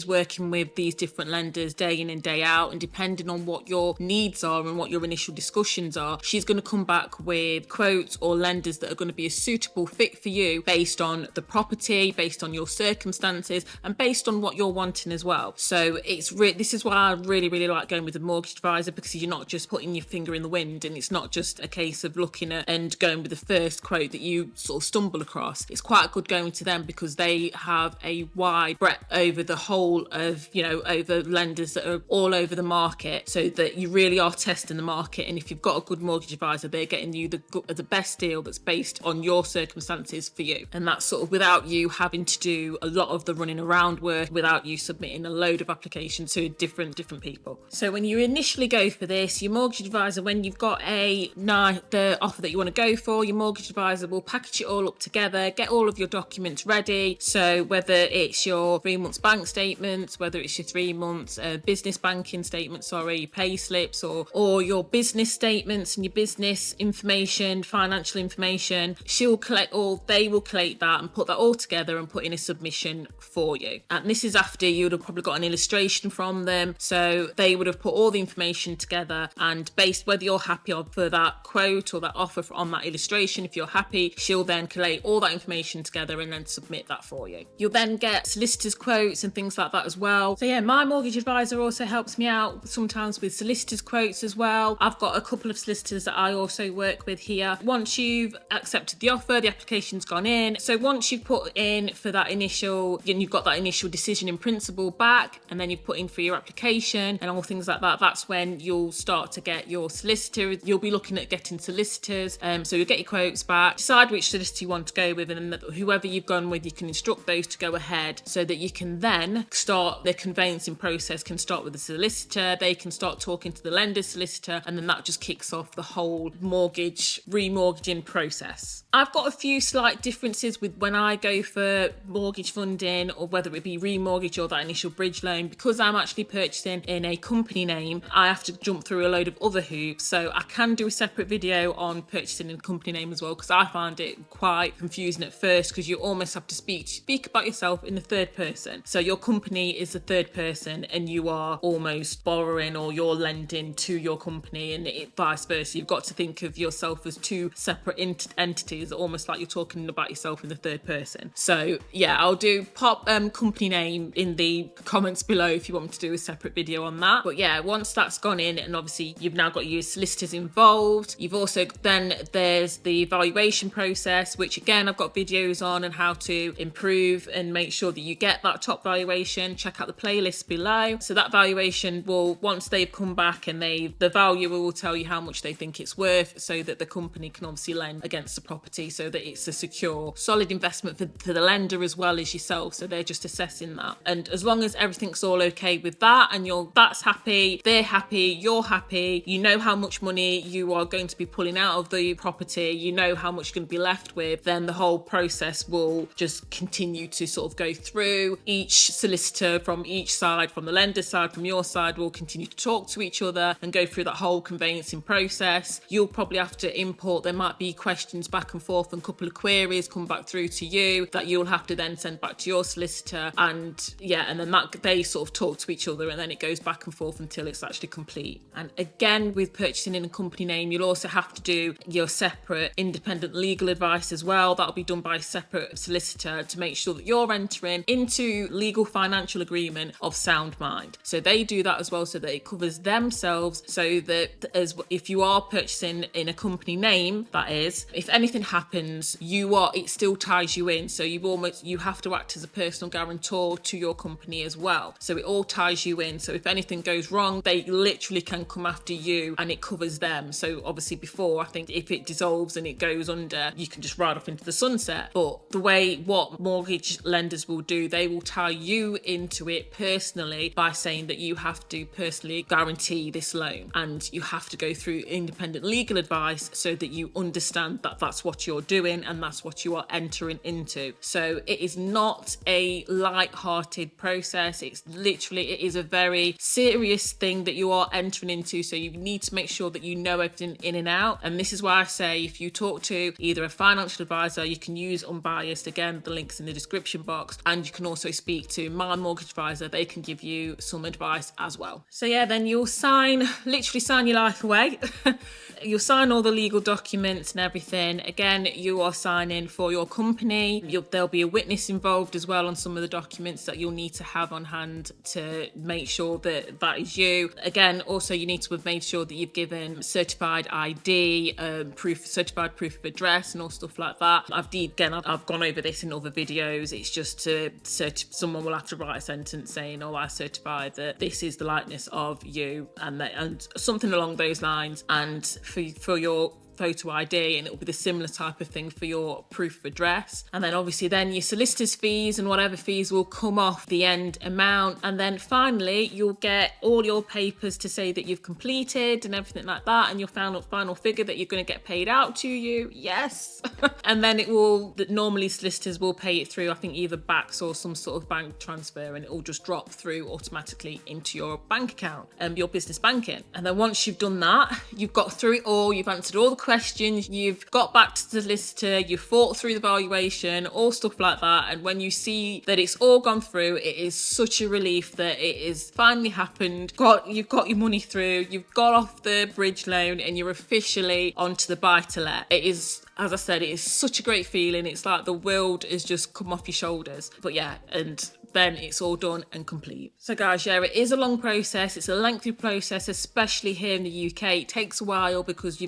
working with these different lenders day in and day out, and depending on what your needs are and what your initial discussions are, she's going to come back with quotes or lenders that are going to be a suitable fit for you based on the property, based on your circumstances, and based on what you're wanting as well. So this is why I really like going with a mortgage advisor, because you're not just putting your finger in the wind, and it's not just a case of looking at and going with the first quote that you sort of stumble across. It's quite good going to them because they have a wide breadth over the whole of, over lenders that are all over the market, so that you really are testing the market. And if you've got a good mortgage advisor, they're getting you the best deal that's based on your circumstances for you. And that's sort of without you having to do a lot of the running around work, without you submitting a load of applications to different people. So when you initially go for this, your mortgage advisor, when you've got the offer that you want to go for, your mortgage advisor will package it all up together, get all of your documents ready. So whether it's your 3 months bank statements, whether it's your 3 months business banking statements, your pay slips, or your business statements and your business business information, financial information. She'll collect, or they will collate that and put that all together and put in a submission for you. And this is after you would have probably got an illustration from them. So they would have put all the information together, and based whether you're happy for that quote or that offer on that illustration, if you're happy, she'll then collate all that information together and then submit that for you. You'll then get solicitors quotes and things like that as well. So yeah, my mortgage advisor also helps me out sometimes with solicitors quotes as well. I've got a couple of solicitors that I also work with here. Once you've accepted the offer, the application's gone in. So once you've put in for that initial, you've got that initial decision in principle back, and then you've put in for your application and all things like that, that's when you'll start to get your solicitor. You'll be looking at getting solicitors. So you'll get your quotes back, decide which solicitor you want to go with, and then whoever you've gone with, you can instruct those to go ahead so that you can then start the conveyancing process. Can start with the solicitor, they can start talking to the lender's solicitor, and then that just kicks off the whole mortgage remortgaging process. I've got a few slight differences with when I go for mortgage funding, or whether it be remortgage or that initial bridge loan. Because I'm actually purchasing in a company name, I have to jump through a load of other hoops. So I can do a separate video on purchasing in a company name as well, because I find it quite confusing at first, because you almost have to speak about yourself in the third person. So your company is the third person and you are almost borrowing, or you're lending to your company, and vice versa. You've got to think of yourself as two separate entities, almost like you're talking about yourself in the third person. So yeah, I'll do pop company name in the comments below if you want me to do a separate video on that. But yeah, once that's gone in, and obviously you've now got your solicitors involved, you've also then there's the valuation process, which again I've got videos on, and how to improve and make sure that you get that top valuation. Check out the playlist below. So that valuation will, once they've come back, and the valuer will tell you how much they think it's worth, so that the company can obviously lend against the property, so that it's a secure, solid investment for the lender as well as yourself. So they're just assessing that, and as long as everything's all okay with that, and that's happy, they're happy, you're happy, you know how much money you are going to be pulling out of the property, you know how much you're going to be left with, then the whole process will just continue to sort of go through. Each solicitor from each side, from the lender's side, from your side, will continue to talk to each other and go through that whole conveyancing process. You'll probably have to import, there might be questions back and forth, and a couple of queries come back through to you that you'll have to then send back to your solicitor, and yeah, and then that they sort of talk to each other, and then it goes back and forth until it's actually complete. And again, with purchasing in a company name, you'll also have to do your separate independent legal advice as well. That'll be done by a separate solicitor to make sure that you're entering into legal financial agreement of sound mind. So they do that as well, so that it covers themselves, so that as if you are purchasing in a company name, that is, if anything happens, it still ties you in. So you have to act as a personal guarantor to your company as well. So it all ties you in. So if anything goes wrong, they literally can come after you, and it covers them. So obviously before, I think if it dissolves and it goes under, you can just ride off into the sunset. But what mortgage lenders will do, they will tie you into it personally by saying that you have to personally guarantee this loan, and you have to go through independent legal advice so that you understand that that's what you're doing and that's what you are entering into. So it is not a light-hearted process. It is a very serious thing that you are entering into. So you need to make sure that you know everything in and out. And this is why I say, if you talk to either a financial advisor, you can use Unbiased. Again, the link's in the description box, and you can also speak to my mortgage advisor. They can give you some advice as well. So yeah, then you'll literally sign your life away. You'll sign all the legal documents and everything. Again, you are signing for your company. There'll be a witness involved as well on some of the documents that you'll need to have on hand to make sure that that is you. Again, also you need to have made sure that you've given certified ID, certified proof of address, and all stuff like that. I've gone over this in other videos. It's just someone will have to write a sentence saying, "Oh, I certify that this is the likeness of you," and something along those lines. And for your photo ID, and it'll be the similar type of thing for your proof of address. And then obviously then your solicitor's fees and whatever fees will come off the end amount. And then finally you'll get all your papers to say that you've completed and everything like that, and your final figure that you're going to get paid out to you. Yes. And then normally solicitors will pay it through, I think, either BACS or some sort of bank transfer, and it will just drop through automatically into your bank account, your business banking. And then once you've done that, you've got through it all, you've answered all the questions, questions, you've got back to the solicitor, you've fought through the valuation, all stuff like that. And when you see that it's all gone through, it is such a relief that it is finally happened. You've got your money through, you've got off the bridge loan, and you're officially onto the buy-to-let. It is, as I said, it is such a great feeling. It's like the world has just come off your shoulders. But yeah, and then it's all done and complete. So guys, yeah, it is a long process. It's a lengthy process, especially here in the UK. It takes a while because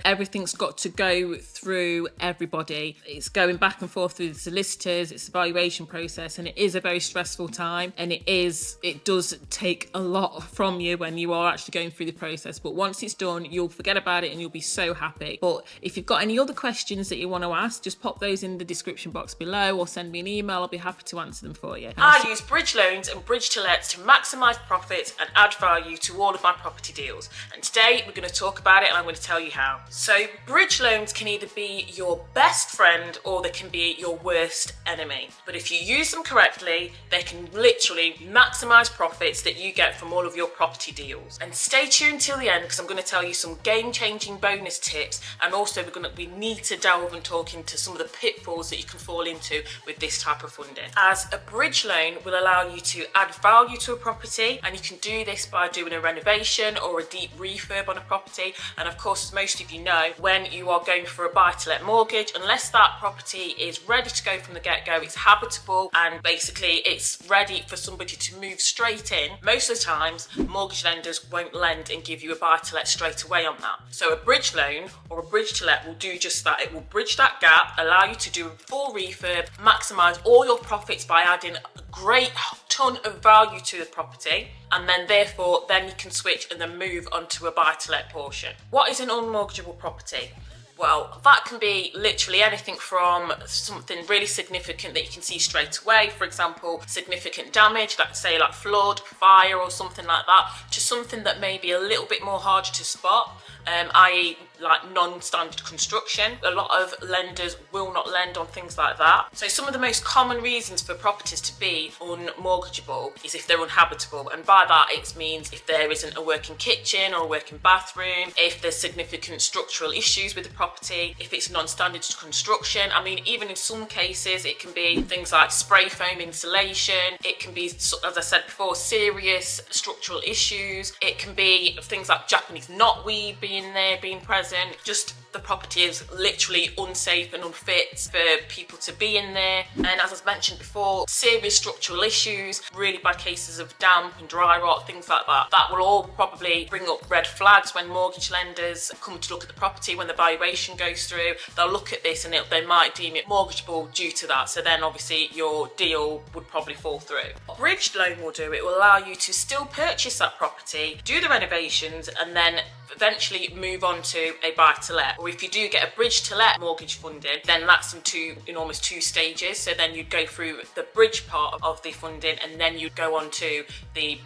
everything's got to go through everybody. It's going back and forth through the solicitors, it's a valuation process, and it is a very stressful time, and it does take a lot from you when you are actually going through the process. But once it's done, you'll forget about it and you'll be so happy. But if you've got any other questions that you want to ask, just pop those in the description box below or send me an email. I'll be happy to answer them for you. I use bridge loans and bridge to lets to maximise profits and add value to all of my property deals. And today we're going to talk about it, and I'm going to tell you how. So bridge loans can either be your best friend or they can be your worst enemy. But if you use them correctly, they can literally maximise profits that you get from all of your property deals. And stay tuned till the end because I'm going to tell you some game-changing bonus tips, and also we need to delve and talk into some of the pitfalls that you can fall into with this type of funding. As a bridge loan will allow you to add value to a property, and you can do this by doing a renovation or a deep refurb on a property. And of course, as most of you know, when you are going for a buy-to-let mortgage, unless that property is ready to go from the get-go, it's habitable and basically it's ready for somebody to move straight in, most of the times mortgage lenders won't lend and give you a buy-to-let straight away on that. So a bridge loan or a bridge to let will do just that. It will bridge that gap, allow you to do a full refurb, maximise all your profits by adding a great ton of value to the property, and then therefore you can switch and then move onto a buy-to-let portion. What is an unmortgageable property? Well, that can be literally anything from something really significant that you can see straight away, for example, significant damage, like flood, fire or something like that, to something that may be a little bit more harder to spot, i.e. like non-standard construction. A lot of lenders will not lend on things like that. So some of the most common reasons for properties to be unmortgageable is if they're uninhabitable, and by that it means if there isn't a working kitchen or a working bathroom, if there's significant structural issues with the property, if it's non-standard construction. I mean, even in some cases it can be things like spray foam insulation, it can be, as I said before, serious structural issues, it can be things like Japanese knotweed being present, just the property is literally unsafe and unfit for people to be in there. And as I mentioned before, serious structural issues, really bad cases of damp and dry rot, things like that. That will all probably bring up red flags when mortgage lenders come to look at the property. When the valuation goes through, they'll look at this and they might deem it mortgageable due to that. So then obviously your deal would probably fall through. What a bridge loan will do, it will allow you to still purchase that property, do the renovations, and then eventually move on to a buy-to-let. Or if you do get a bridge-to-let mortgage funding, then that's in almost two stages. So then you'd go through the bridge part of the funding, and then you'd go on to the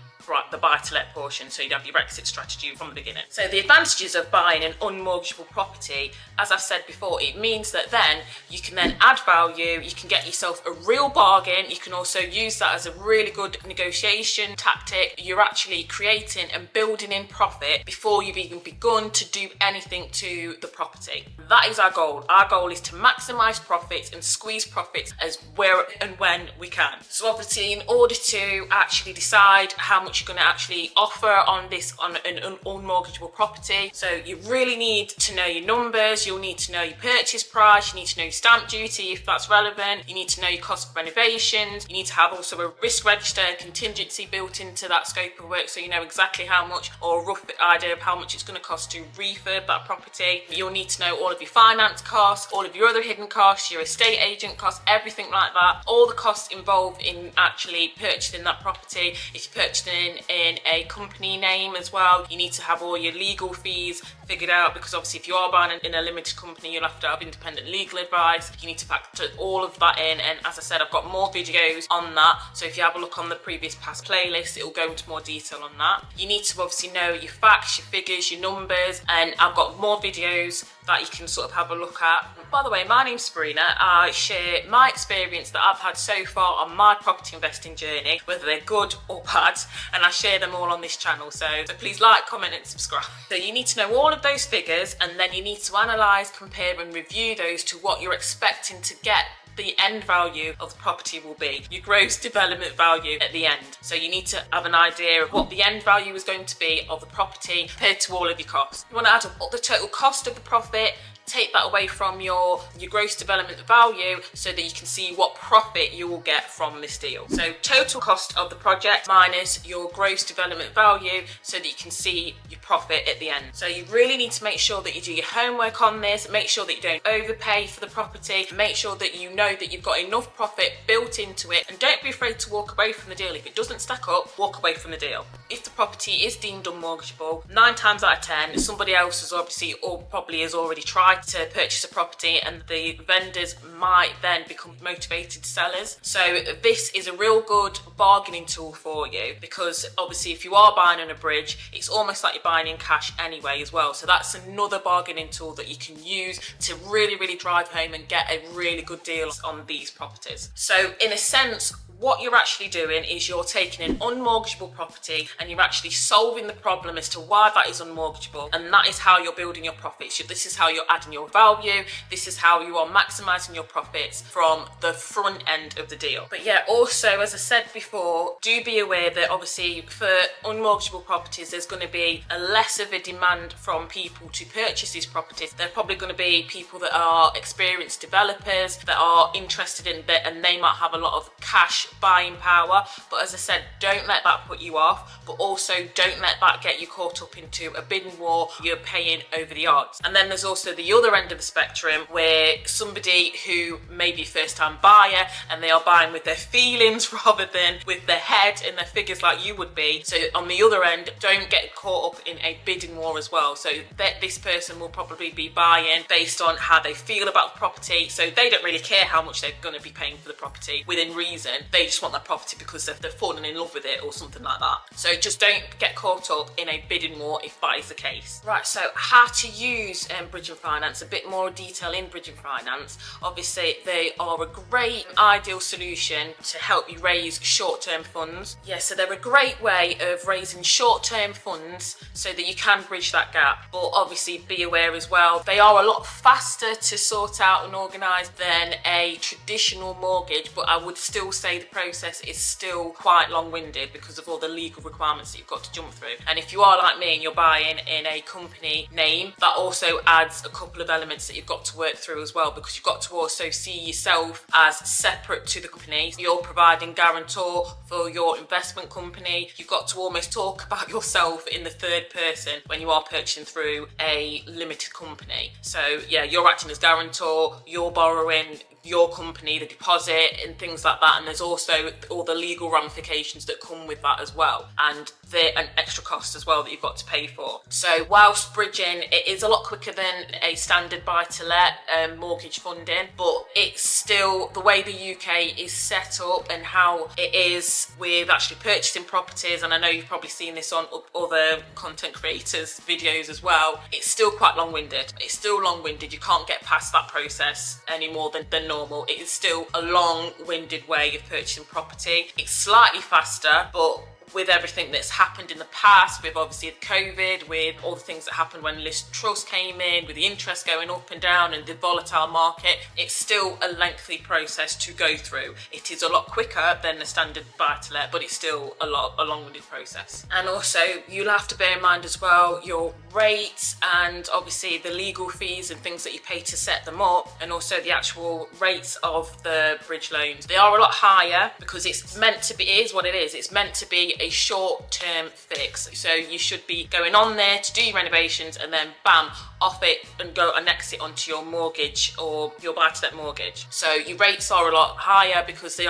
buy-to-let portion, so you'd have your exit strategy from the beginning. So the advantages of buying an unmortgageable property, as I've said before, it means that then you can then add value, you can get yourself a real bargain, you can also use that as a really good negotiation tactic. You're actually creating and building in profit before you've even begun to do anything to the property. That is our goal. Our goal is to maximise profits and squeeze profits as where and when we can. So obviously, in order to actually decide how much you're going to actually offer on an unmortgageable property, so you really need to know your numbers, you'll need to know your purchase price, you need to know your stamp duty if that's relevant, you need to know your cost of renovations, you need to have also a risk register and contingency built into that scope of work, so you know exactly how much, or a rough idea of how much it's going to cost to refurb that property. You'll need to know all of your finance costs, all of your other hidden costs, your estate agent costs, everything like that, all the costs involved in actually purchasing that property. If you're purchasing in a company name as well, you need to have all your legal fees figured out, because obviously if you are buying in a limited company, you'll have to have independent legal advice. You need to factor all of that in, and as I said, I've got more videos on that, so if you have a look on the previous past playlist, it will go into more detail on that. You need to obviously know your facts, your figures, your numbers, and I've got more videos that you can sort of have a look at. By the way, my name's Sabrina. I share my experience that I've had so far on my property investing journey, whether they're good or bad, and I share them all on this channel. So please like, comment and subscribe. So you need to know all of those figures, and then you need to analyse, compare and review those to what you're expecting to get the end value of the property will be, your gross development value at the end. So you need to have an idea of what the end value is going to be of the property compared to all of your costs. You want to add up the total cost of the profit, take that away from your gross development value so that you can see what profit you will get from this deal. So total cost of the project minus your gross development value so that you can see your profit at the end. So you really need to make sure that you do your homework on this, make sure that you don't overpay for the property, make sure that you know that you've got enough profit built into it, and don't be afraid to walk away from the deal. If it doesn't stack up, walk away from the deal. If the property is deemed unmortgageable, 9 times out of 10, somebody else has obviously or probably has already tried to purchase a property, and the vendors might then become motivated sellers. So this is a real good bargaining tool for you, because obviously if you are buying on a bridge, it's almost like you're buying in cash anyway as well. So that's another bargaining tool that you can use to really drive home and get a really good deal on these properties. So in a sense, what you're actually doing is you're taking an unmortgageable property and you're actually solving the problem as to why that is unmortgageable, and that is how you're building your profits. This is how you're adding your value. This is how you are maximising your profits from the front end of the deal. But yeah, also, as I said before, do be aware that obviously for unmortgageable properties, there's going to be a less of a demand from people to purchase these properties. They're probably going to be people that are experienced developers that are interested in that, and they might have a lot of cash buying power. But as I said, don't let that put you off, but also don't let that get you caught up into a bidding war. You're paying over the odds. And then there's also the other end of the spectrum where somebody who may be a first time buyer and they are buying with their feelings rather than with their head and their figures like you would be. So on the other end, don't get caught up in a bidding war as well. So that this person will probably be buying based on how they feel about the property. So they don't really care how much they're going to be paying for the property within reason. They just want that property because they're falling in love with it or something like that. So just don't get caught up in a bidding war if that is the case. Right, so how to use bridging finance, a bit more detail in bridging finance. Obviously, they are a great ideal solution to help you raise short-term funds. Yeah, so they're a great way of raising short-term funds so that you can bridge that gap. But obviously be aware as well, they are a lot faster to sort out and organise than a traditional mortgage, but I would still say the process is still quite long-winded because of all the legal requirements that you've got to jump through. And if you are like me and you're buying in a company name, that also adds a couple of elements that you've got to work through as well, because you've got to also see yourself as separate to the company. You're providing guarantor for your investment company. You've got to almost talk about yourself in the third person when you are purchasing through a limited company. So yeah, you're acting as guarantor, you're borrowing your company, the deposit and things like that, and there's also all the legal ramifications that come with that as well, and an extra cost as well that you've got to pay for. So whilst bridging, it is a lot quicker than a standard buy-to-let mortgage funding, but it's still the way the UK is set up and how it is with actually purchasing properties, and I know you've probably seen this on other content creators videos as well. It's still quite long-winded. It's still long-winded. You can't get past that process any more than normal. It is still a long-winded way of purchasing property. It's slightly faster, but with everything that's happened in the past, with obviously COVID, with all the things that happened when Liz Truss came in, with the interest going up and down and the volatile market, it's still a lengthy process to go through. It is a lot quicker than the standard buy-to-let, but it's still a long-winded process. And also, you'll have to bear in mind as well your rates and obviously the legal fees and things that you pay to set them up, and also the actual rates of the bridge loans. They are a lot higher because it's meant to be, it is what it is, it's meant to be a short-term fix. So you should be going on there to do your renovations and then bam, off it and go and exit onto your mortgage or your buy-to-let mortgage. So your rates are a lot higher because it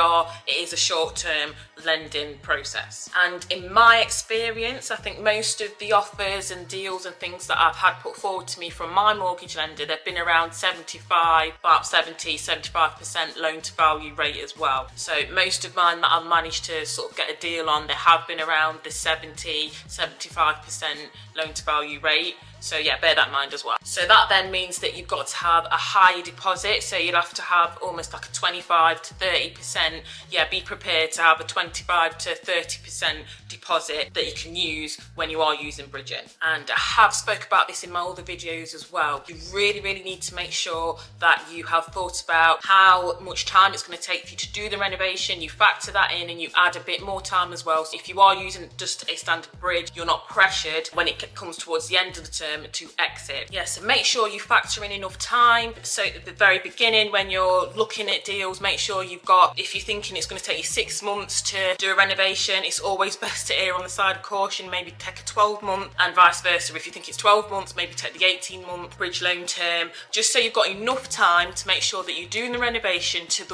is a short-term lending process. And in my experience, I think most of the offers and deals and things that I've had put forward to me from my mortgage lender, they've been around 75% loan to value rate as well. So most of mine that I've managed to sort of get a deal on, they have been around the 75% loan to value rate. So yeah, bear that in mind as well. So that then means that you've got to have a higher deposit. So you'll have to have almost like a 25 to 30%. Yeah, be prepared to have a 25 to 30% deposit that you can use when you are using bridging. And I have spoke about this in my other videos as well. You really need to make sure that you have thought about how much time it's going to take for you to do the renovation. You factor that in and you add a bit more time as well. So if you are using just a standard bridge, you're not pressured when it comes towards the end of the term to exit. Yeah, so make sure you factor in enough time. So at the very beginning, when you're looking at deals, make sure you've got, if you're thinking it's going to take you 6 months to do a renovation, it's always best to err on the side of caution, maybe take a 12-month, and vice versa. If you think it's 12 months, maybe take the 18-month bridge loan term, just so you've got enough time to make sure that you're doing the renovation to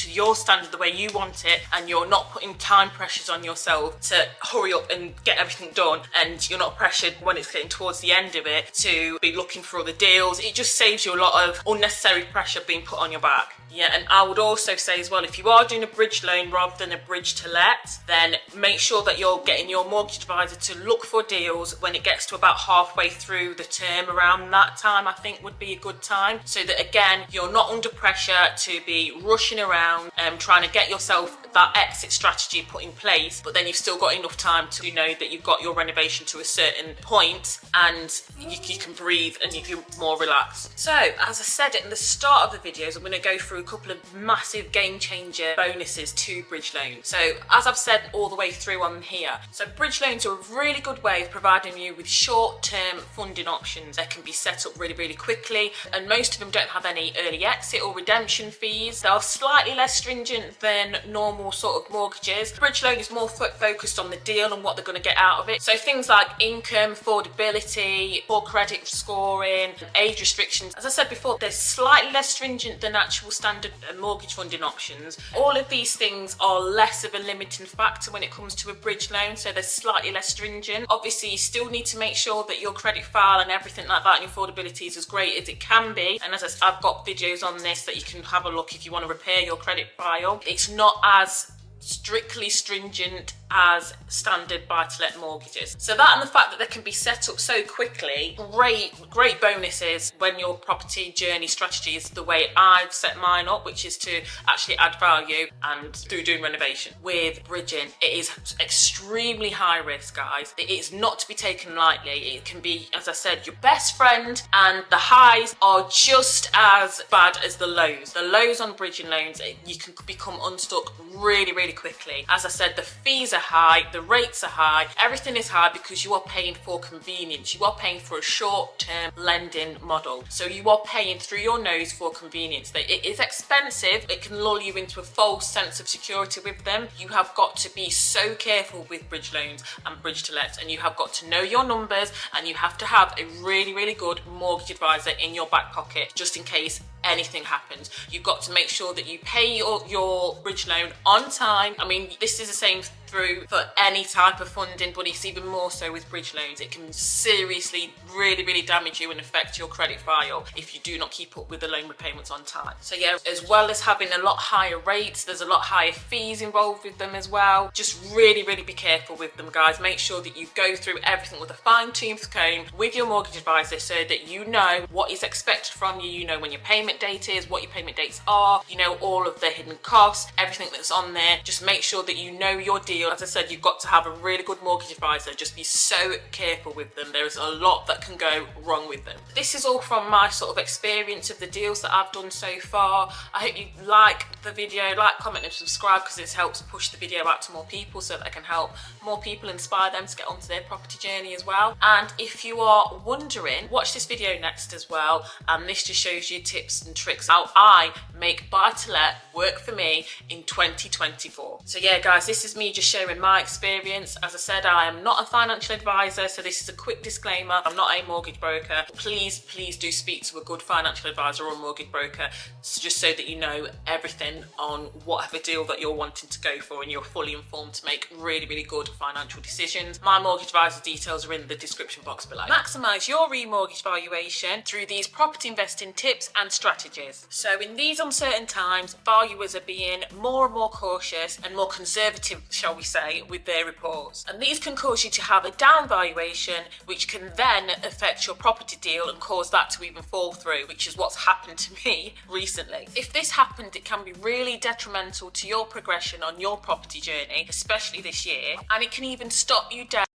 your standard, the way you want it, and you're not putting time pressures on yourself to hurry up and get everything done, and you're not pressured when it's getting towards the end of it to be looking for other deals. It just saves you a lot of unnecessary pressure being put on your back. Yeah, and I would also say as well, if you are doing a bridge loan rather than a bridge to let, then make sure that you're getting your mortgage advisor to look for deals when it gets to about halfway through the term. Around that time, I think, would be a good time, so that again, you're not under pressure to be rushing around trying to get yourself that exit strategy put in place, but then you've still got enough time to know that you've got your renovation to a certain point and you can breathe and you can more relaxed. So as I said at the start of the videos, I'm going to go through a couple of massive game changer bonuses to bridge loans. So as I've said all the way through on here, so bridge loans are a really good way of providing you with short-term funding options that can be set up really quickly, and most of them don't have any early exit or redemption fees. They are slightly less stringent than normal sort of mortgages. Bridge loan is more focused on the deal and what they're going to get out of it. So things like income, affordability, poor credit scoring, age restrictions. As I said before, they're slightly less stringent than actual standard mortgage funding options. All of these things are less of a limiting factor when it comes to a bridge loan, so they're slightly less stringent. Obviously, you still need to make sure that your credit file and everything like that and your affordability is as great as it can be. And as I said, I've got videos on this that you can have a look if you want to repair your credit file. It's not as strictly stringent as standard buy-to-let mortgages. So that and the fact that they can be set up so quickly, great bonuses when your property journey strategy is the way I've set mine up, which is to actually add value and through doing renovation. With bridging, it is extremely high risk, guys. It is not to be taken lightly. It can be, as I said, your best friend, and the highs are just as bad as the lows. The lows on bridging loans, you can become unstuck really quickly. As I said, the fees are high, the rates are high, everything is high because you are paying for convenience. You are paying for a short-term lending model. So you are paying through your nose for convenience. It is expensive. It can lull you into a false sense of security with them. You have got to be so careful with bridge loans and bridge to lets, and you have got to know your numbers, and you have to have a really good mortgage advisor in your back pocket just in case anything happens. You've got to make sure that you pay your bridge loan on time. I mean, this is the same through for any type of funding, but it's even more so with bridge loans. It can seriously really damage you and affect your credit file if you do not keep up with the loan repayments on time. So yeah, as well as having a lot higher rates, there's a lot higher fees involved with them as well. Just really be careful with them, guys. Make sure that you go through everything with a fine-tooth comb with your mortgage advisor so that you know what is expected from you. You know when your payment date is, what your payment dates are, you know all of the hidden costs, everything that's on there. Just make sure that you know your deal. As I said, you've got to have a really good mortgage advisor. Just be so careful with them. There is a lot that can go wrong with them. This is all from my sort of experience of the deals that I've done so far. I hope you like the video, like, comment and subscribe, because this helps push the video out to more people so that I can help more people, inspire them to get onto their property journey as well. And if you are wondering, watch this video next as well, and this just shows you tips and tricks how I make buy-to-let work for me in 2024. So yeah, guys, this is me just sharing my experience. As I said, I am not a financial advisor, so this is a quick disclaimer. I'm not a mortgage broker. Please do speak to a good financial advisor or mortgage broker, so just so that you know everything on whatever deal that you're wanting to go for and you're fully informed to make really good financial decisions. My mortgage advisor details are in the description box below. Maximise your remortgage valuation through these property investing tips and strategies. So in these uncertain times, valuers are being more and more cautious and more conservative, shall we we say, with their reports. And these can cause you to have a down valuation, which can then affect your property deal and cause that to even fall through, which is what's happened to me recently. If this happened, it can be really detrimental to your progression on your property journey, especially this year, and it can even stop you down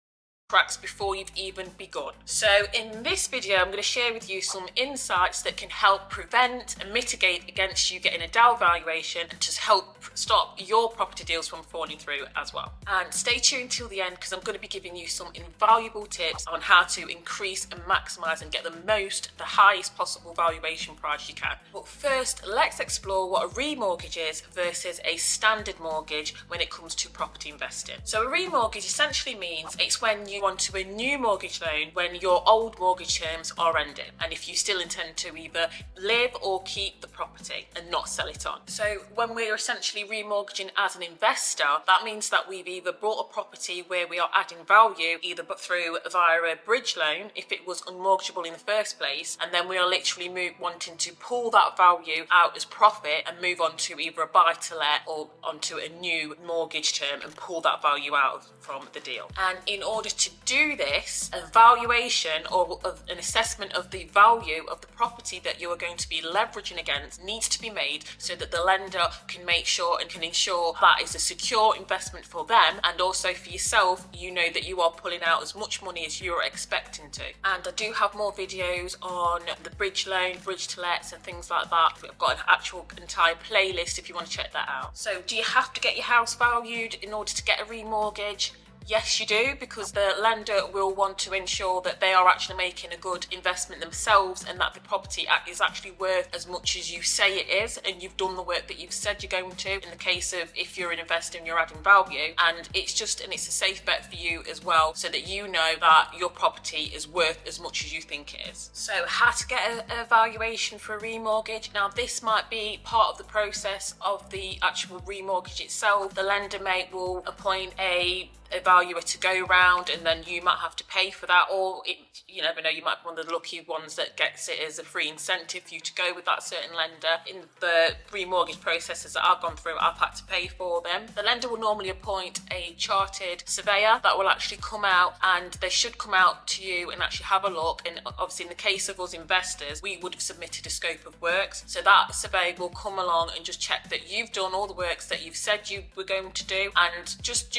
tracks before you've even begun. So in this video, I'm going to share with you some insights that can help prevent and mitigate against you getting a down valuation and just help stop your property deals from falling through as well. And stay tuned till the end, because I'm going to be giving you some invaluable tips on how to increase and maximize and get the highest possible valuation price you can. But first, let's explore what a remortgage is versus a standard mortgage when it comes to property investing. So a remortgage essentially means it's when you onto a new mortgage loan when your old mortgage terms are ending, and if you still intend to either live or keep the property and not sell it on. So when we're essentially remortgaging as an investor, that means that we've either bought a property where we are adding value either via a bridge loan if it was unmortgageable in the first place, and then we are literally wanting to pull that value out as profit and move on to either a buy to let or onto a new mortgage term and pull that value out from the deal. And in order to do this, a valuation or an assessment of the value of the property that you are going to be leveraging against needs to be made so that the lender can make sure and can ensure that is a secure investment for them, and also for yourself, you know that you are pulling out as much money as you're expecting to. And I do have more videos on the bridge loan, bridge to lets and things like that. I've got an actual entire playlist if you want to check that out. So do you have to get your house valued in order to get a remortgage? Yes, you do, because the lender will want to ensure that they are actually making a good investment themselves and that the property is actually worth as much as you say it is, and you've done the work that you've said you're going to, in the case of if you're an investor and you're adding value. And it's a safe bet for you as well, so that you know that your property is worth as much as you think it is. So how to get a valuation for a remortgage. Now this might be part of the process of the actual remortgage itself. The lender will appoint a valuer to go round, and then you might have to pay for that, or you never know, you might be one of the lucky ones that gets it as a free incentive for you to go with that certain lender. In the remortgage processes that I've gone through, I've had to pay for them. The lender will normally appoint a chartered surveyor that will actually come out, and they should come out to you and actually have a look. And obviously in the case of us investors, we would have submitted a scope of works, so that surveyor will come along and just check that you've done all the works that you've said you were going to do, and just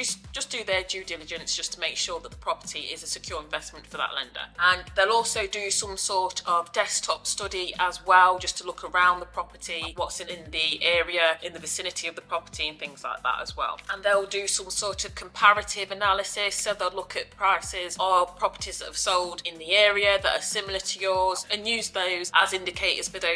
do their due diligence just to make sure that the property is a secure investment for that lender. And they'll also do some sort of desktop study as well, just to look around the property, what's in the area, in the vicinity of the property and things like that as well. And they'll do some sort of comparative analysis, so they'll look at prices of properties that have sold in the area that are similar to yours and use those as indicators for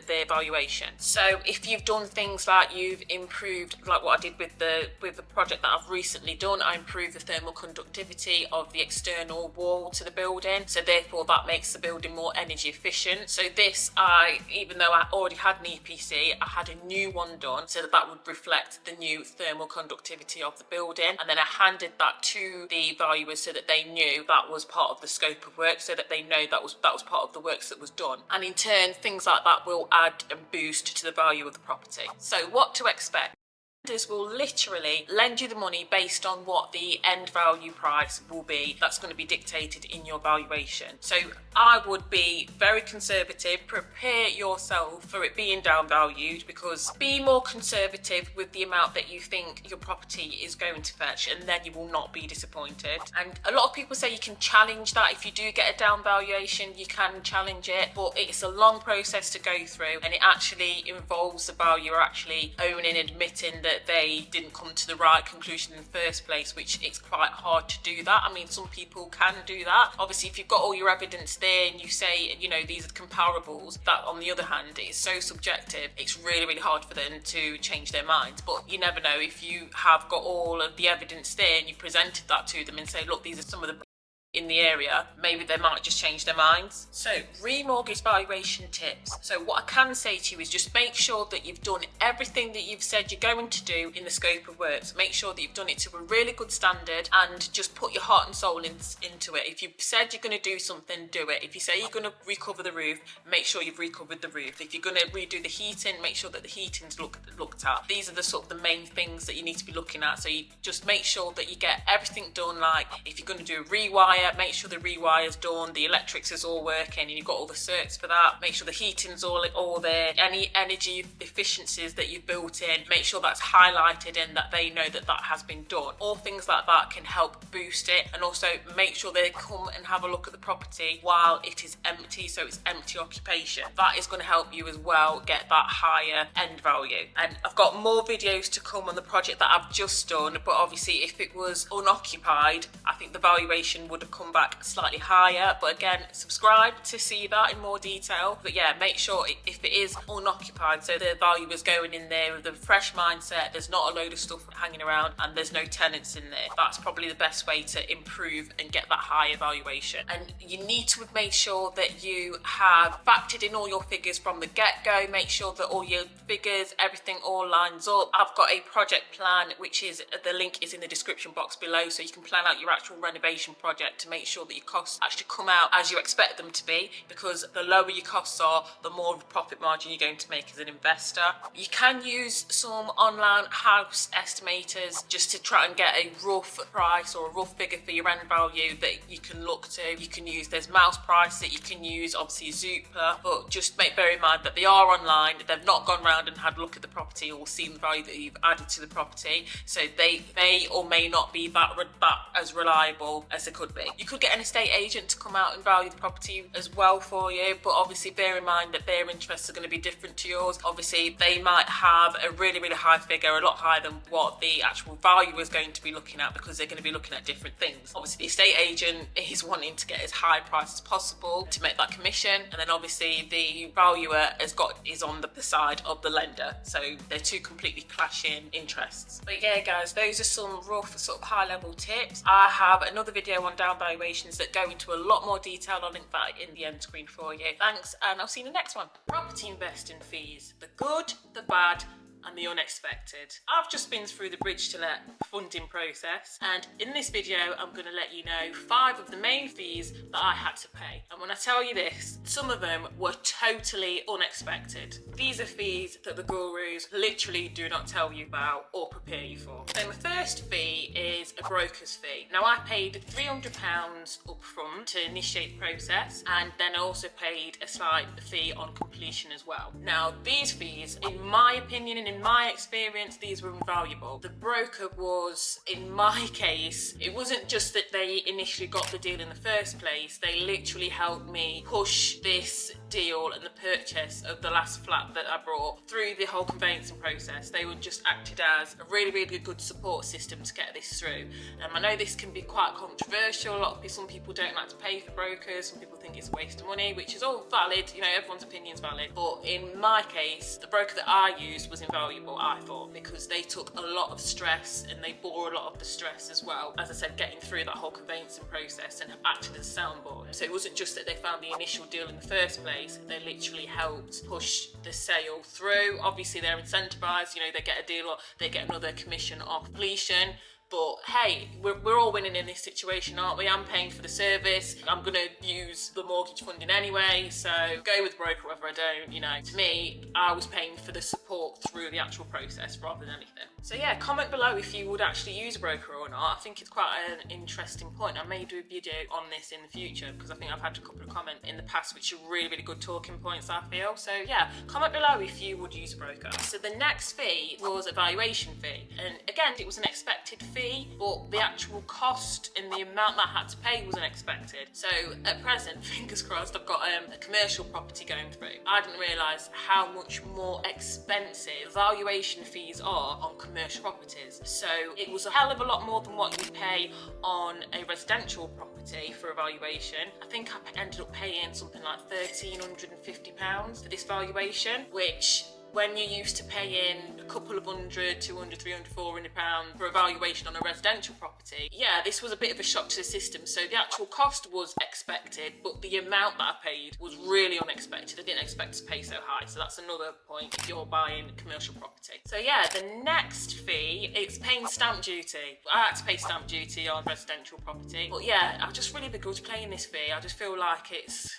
their valuation. So if you've done things like you've improved, like what I did with the project that I've recently done, I improved the thermal conductivity of the external wall to the building, so therefore that makes the building more energy efficient. So this, even though I already had an EPC, I had a new one done so that would reflect the new thermal conductivity of the building, and then I handed that to the valuers so that they knew that was part of the scope of work, so that they know that was part of the works that was done. And in turn, things like that will add and boost to the value of the property. So what to expect? Lenders will literally lend you the money based on what the end value price will be. That's going to be dictated in your valuation. So I would be very conservative. Prepare yourself for it being down valued, because be more conservative with the amount that you think your property is going to fetch, and then you will not be disappointed. And a lot of people say you can challenge that. If you do get a down valuation, you can challenge it, but it's a long process to go through, and it actually involves the valuer actually owning and admitting that they didn't come to the right conclusion in the first place, which it's quite hard to do that. I mean, some people can do that. Obviously, if you've got all your evidence there and you say, you know, these are comparables, that on the other hand is so subjective, it's really, really hard for them to change their minds. But you never know, if you have got all of the evidence there and you presented that to them and say, look, these are some of the in the area, maybe they might just change their minds. So remortgage valuation tips. So what I can say to you is just make sure that you've done everything that you've said you're going to do in the scope of works. Make sure that you've done it to a really good standard and just put your heart and soul into it. If you said you're going to do something, do it. If you say you're going to recover the roof, make sure you've recovered the roof. If you're going to redo the heating, make sure that the heating's looked at. These are the sort of the main things that you need to be looking at. So you just make sure that you get everything done. Like if you're going to do a rewire, make sure the rewire's done, the electrics is all working, and you've got all the certs for that. Make sure the heating's all there. Any energy efficiencies that you've built in, make sure that's highlighted and that they know that that has been done. All things like that can help boost it, and also make sure they come and have a look at the property while it is empty, so it's empty occupation. That is going to help you as well get that higher end value. And I've got more videos to come on the project that I've just done, but obviously if it was unoccupied, I think the valuation would have come back slightly higher. But again, subscribe to see that in more detail. But yeah, make sure if it is unoccupied, so the value is going in there with a fresh mindset, there's not a load of stuff hanging around and there's no tenants in there, that's probably the best way to improve and get that higher valuation. And you need to have made sure that you have factored in all your figures from the get-go. Make sure that all your figures, everything all lines up. I've got a project plan, which is, the link is in the description box below, so you can plan out your actual renovation project to make sure that your costs actually come out as you expect them to be, because the lower your costs are, the more of a profit margin you're going to make as an investor. You can use some online house estimators just to try and get a rough price or a rough figure for your end value that you can look to. You can use, there's Mouse Price that you can use, obviously Zoopla, but just bear in mind that they are online. They've not gone round and had a look at the property or seen the value that you've added to the property, so they may or may not be that as reliable as they could be. You could get an estate agent to come out and value the property as well for you, but obviously bear in mind that their interests are going to be different to yours. Obviously they might have a really high figure, a lot higher than what the actual value is going to be looking at, because they're going to be looking at different things. Obviously the estate agent is wanting to get as high price as possible to make that commission, and then obviously the valuer is on the side of the lender, so they're two completely clashing interests. But yeah guys, those are some rough sort of high level tips. I have another video on down valuations that go into a lot more detail. I'll link that in the end screen for you. Thanks, and I'll see you in the next one. Property investing fees, the good, the bad and the unexpected. I've just been through the Bridge to Let funding process, and in this video I'm going to let you know 5 of the main fees that I had to pay. And when I tell you this, some of them were totally unexpected. These are fees that the gurus literally do not tell you about or prepare you for. So my first fee is a broker's fee. Now I paid £300 up front to initiate the process, and then I also paid a slight fee on completion as well. Now these fees, in my opinion and in my experience, these were invaluable. The broker was, in my case, it wasn't just that they initially got the deal in the first place, they literally helped me push this deal and the purchase of the last flat that I brought through the whole conveyancing process. They were just acted as a really good support system to get this through. I know this can be quite controversial. Some people don't like to pay for brokers, some people think it's a waste of money, which is all valid, you know, everyone's opinion is valid. But in my case, the broker that I used was invaluable, I thought, because they took a lot of stress and they bore a lot of the stress as well. As I said, getting through that whole conveyancing process and acted as a soundboard. So it wasn't just that they found the initial deal in the first place, they literally helped push the sale through. Obviously they're incentivized, you know, they get a deal or they get another commission off completion. But hey, we're all winning in this situation, aren't we? I'm paying for the service. I'm going to use the mortgage funding anyway, so go with broker whether I don't, you know. To me, I was paying for the support through the actual process rather than anything. So yeah, comment below if you would actually use a broker or not. I think it's quite an interesting point. I may do a video on this in the future, because I think I've had a couple of comments in the past which are really good talking points, I feel. So yeah, comment below if you would use a broker. So the next fee was a valuation fee. And again, it was an expected fee, but the actual cost and the amount that I had to pay was unexpected. So at present, fingers crossed, I've got a commercial property going through. I didn't realise how much more expensive valuation fees are on commercial properties. So it was a hell of a lot more than what you pay on a residential property for a valuation. I think I ended up paying something like £1,350 for this valuation, which when you're used to paying a couple of £100, £200, £300, £400 for a valuation on a residential property, yeah, this was a bit of a shock to the system. So the actual cost was expected, but the amount that I paid was really unexpected. I didn't expect to pay so high. So that's another point if you're buying commercial property. So yeah, the next fee, it's paying stamp duty. I had to pay stamp duty on residential property. But yeah, I just really begrudge paying this fee. I just feel like it's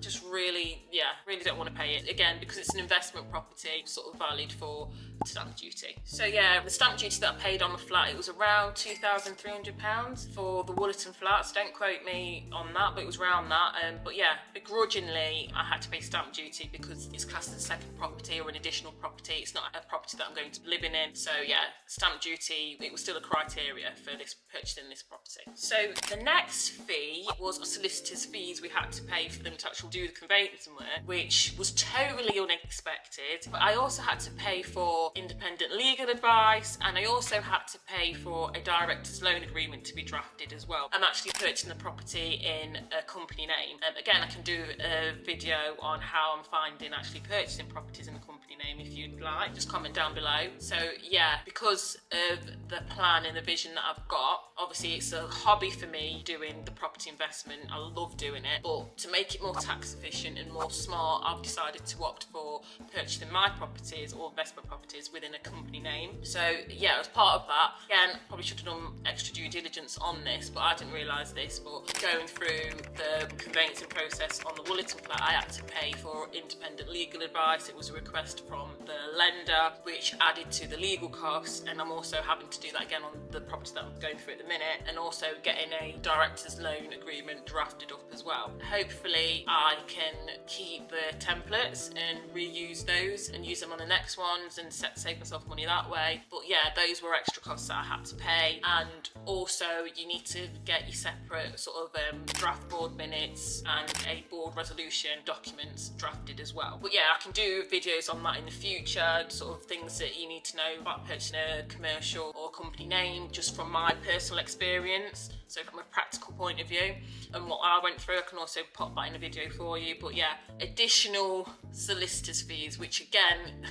just really, really don't want to pay it. Again, because it's an investment property, sort of valid for stamp duty. So yeah, the stamp duty that I paid on the flat, it was around £2,300 for the Woollerton flats. Don't quote me on that, but it was around that. But yeah, begrudgingly, I had to pay stamp duty because it's classed as a second property or an additional property. It's not a property that I'm going to be living in. So yeah, stamp duty, it was still a criteria for this purchasing this property. So the next fee was solicitors' fees we had to pay for them to actually do the conveyancing work, which was totally unexpected. But I also had to pay for independent legal advice, and I also had to pay for a director's loan agreement to be drafted as well. I'm actually purchasing the property in a company name. Again, I can do a video on how I'm finding actually purchasing properties in a company name if you'd like. Just comment down below. So yeah, because of the plan and the vision that I've got, obviously it's a hobby for me doing the property investment. I love doing it, but to make it more tax efficient and more smart, I've decided to opt for purchasing my properties or investment properties within a company name. So yeah, as part of that, again, probably should have done extra due diligence on this, but I didn't realise this. But going through the conveyancing process on the Woollerton flat, I had to pay for independent legal advice. It was a request from the lender, which added to the legal costs, and I'm also having to do that again on the property that I'm going through at the minute, and also getting a director's loan agreement drafted up as well. Hopefully I can keep the templates and reuse those and use them on the next ones and save myself money that way. But yeah, those were extra costs that I had to pay. And also you need to get your separate sort of draft board minutes and a board resolution documents drafted as well. But yeah, I can do videos on that in the future, sort of things that you need to know about purchasing a commercial or company name, just from my personal experience. So from a practical point of view and what I went through, I can also pop that in a video for you. But yeah, additional solicitors' fees, which again,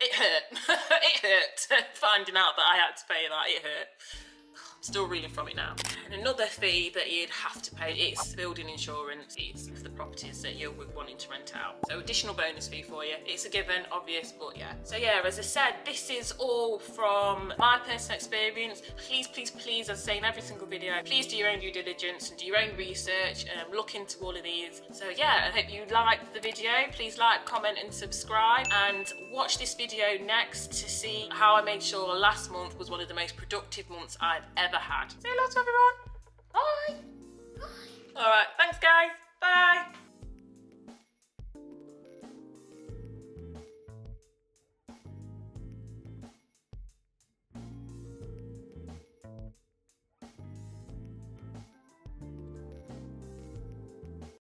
it hurt. It hurt finding out that I had to pay that. It hurt. I'm still reeling from it now. And another fee that you'd have to pay is building insurance fees for the properties that you're wanting to rent out. So additional bonus fee for you. It's a given, obvious, but yeah. So yeah, as I said, this is all from my personal experience. Please, please, please, as I say in every single video, please do your own due diligence and do your own research and look into all of these. So yeah, I hope you liked the video. Please like, comment and subscribe, and watch this video next to see how I made sure last month was one of the most productive months I've ever had. Say hello to everyone. Bye. Bye. All right, thanks guys. Bye.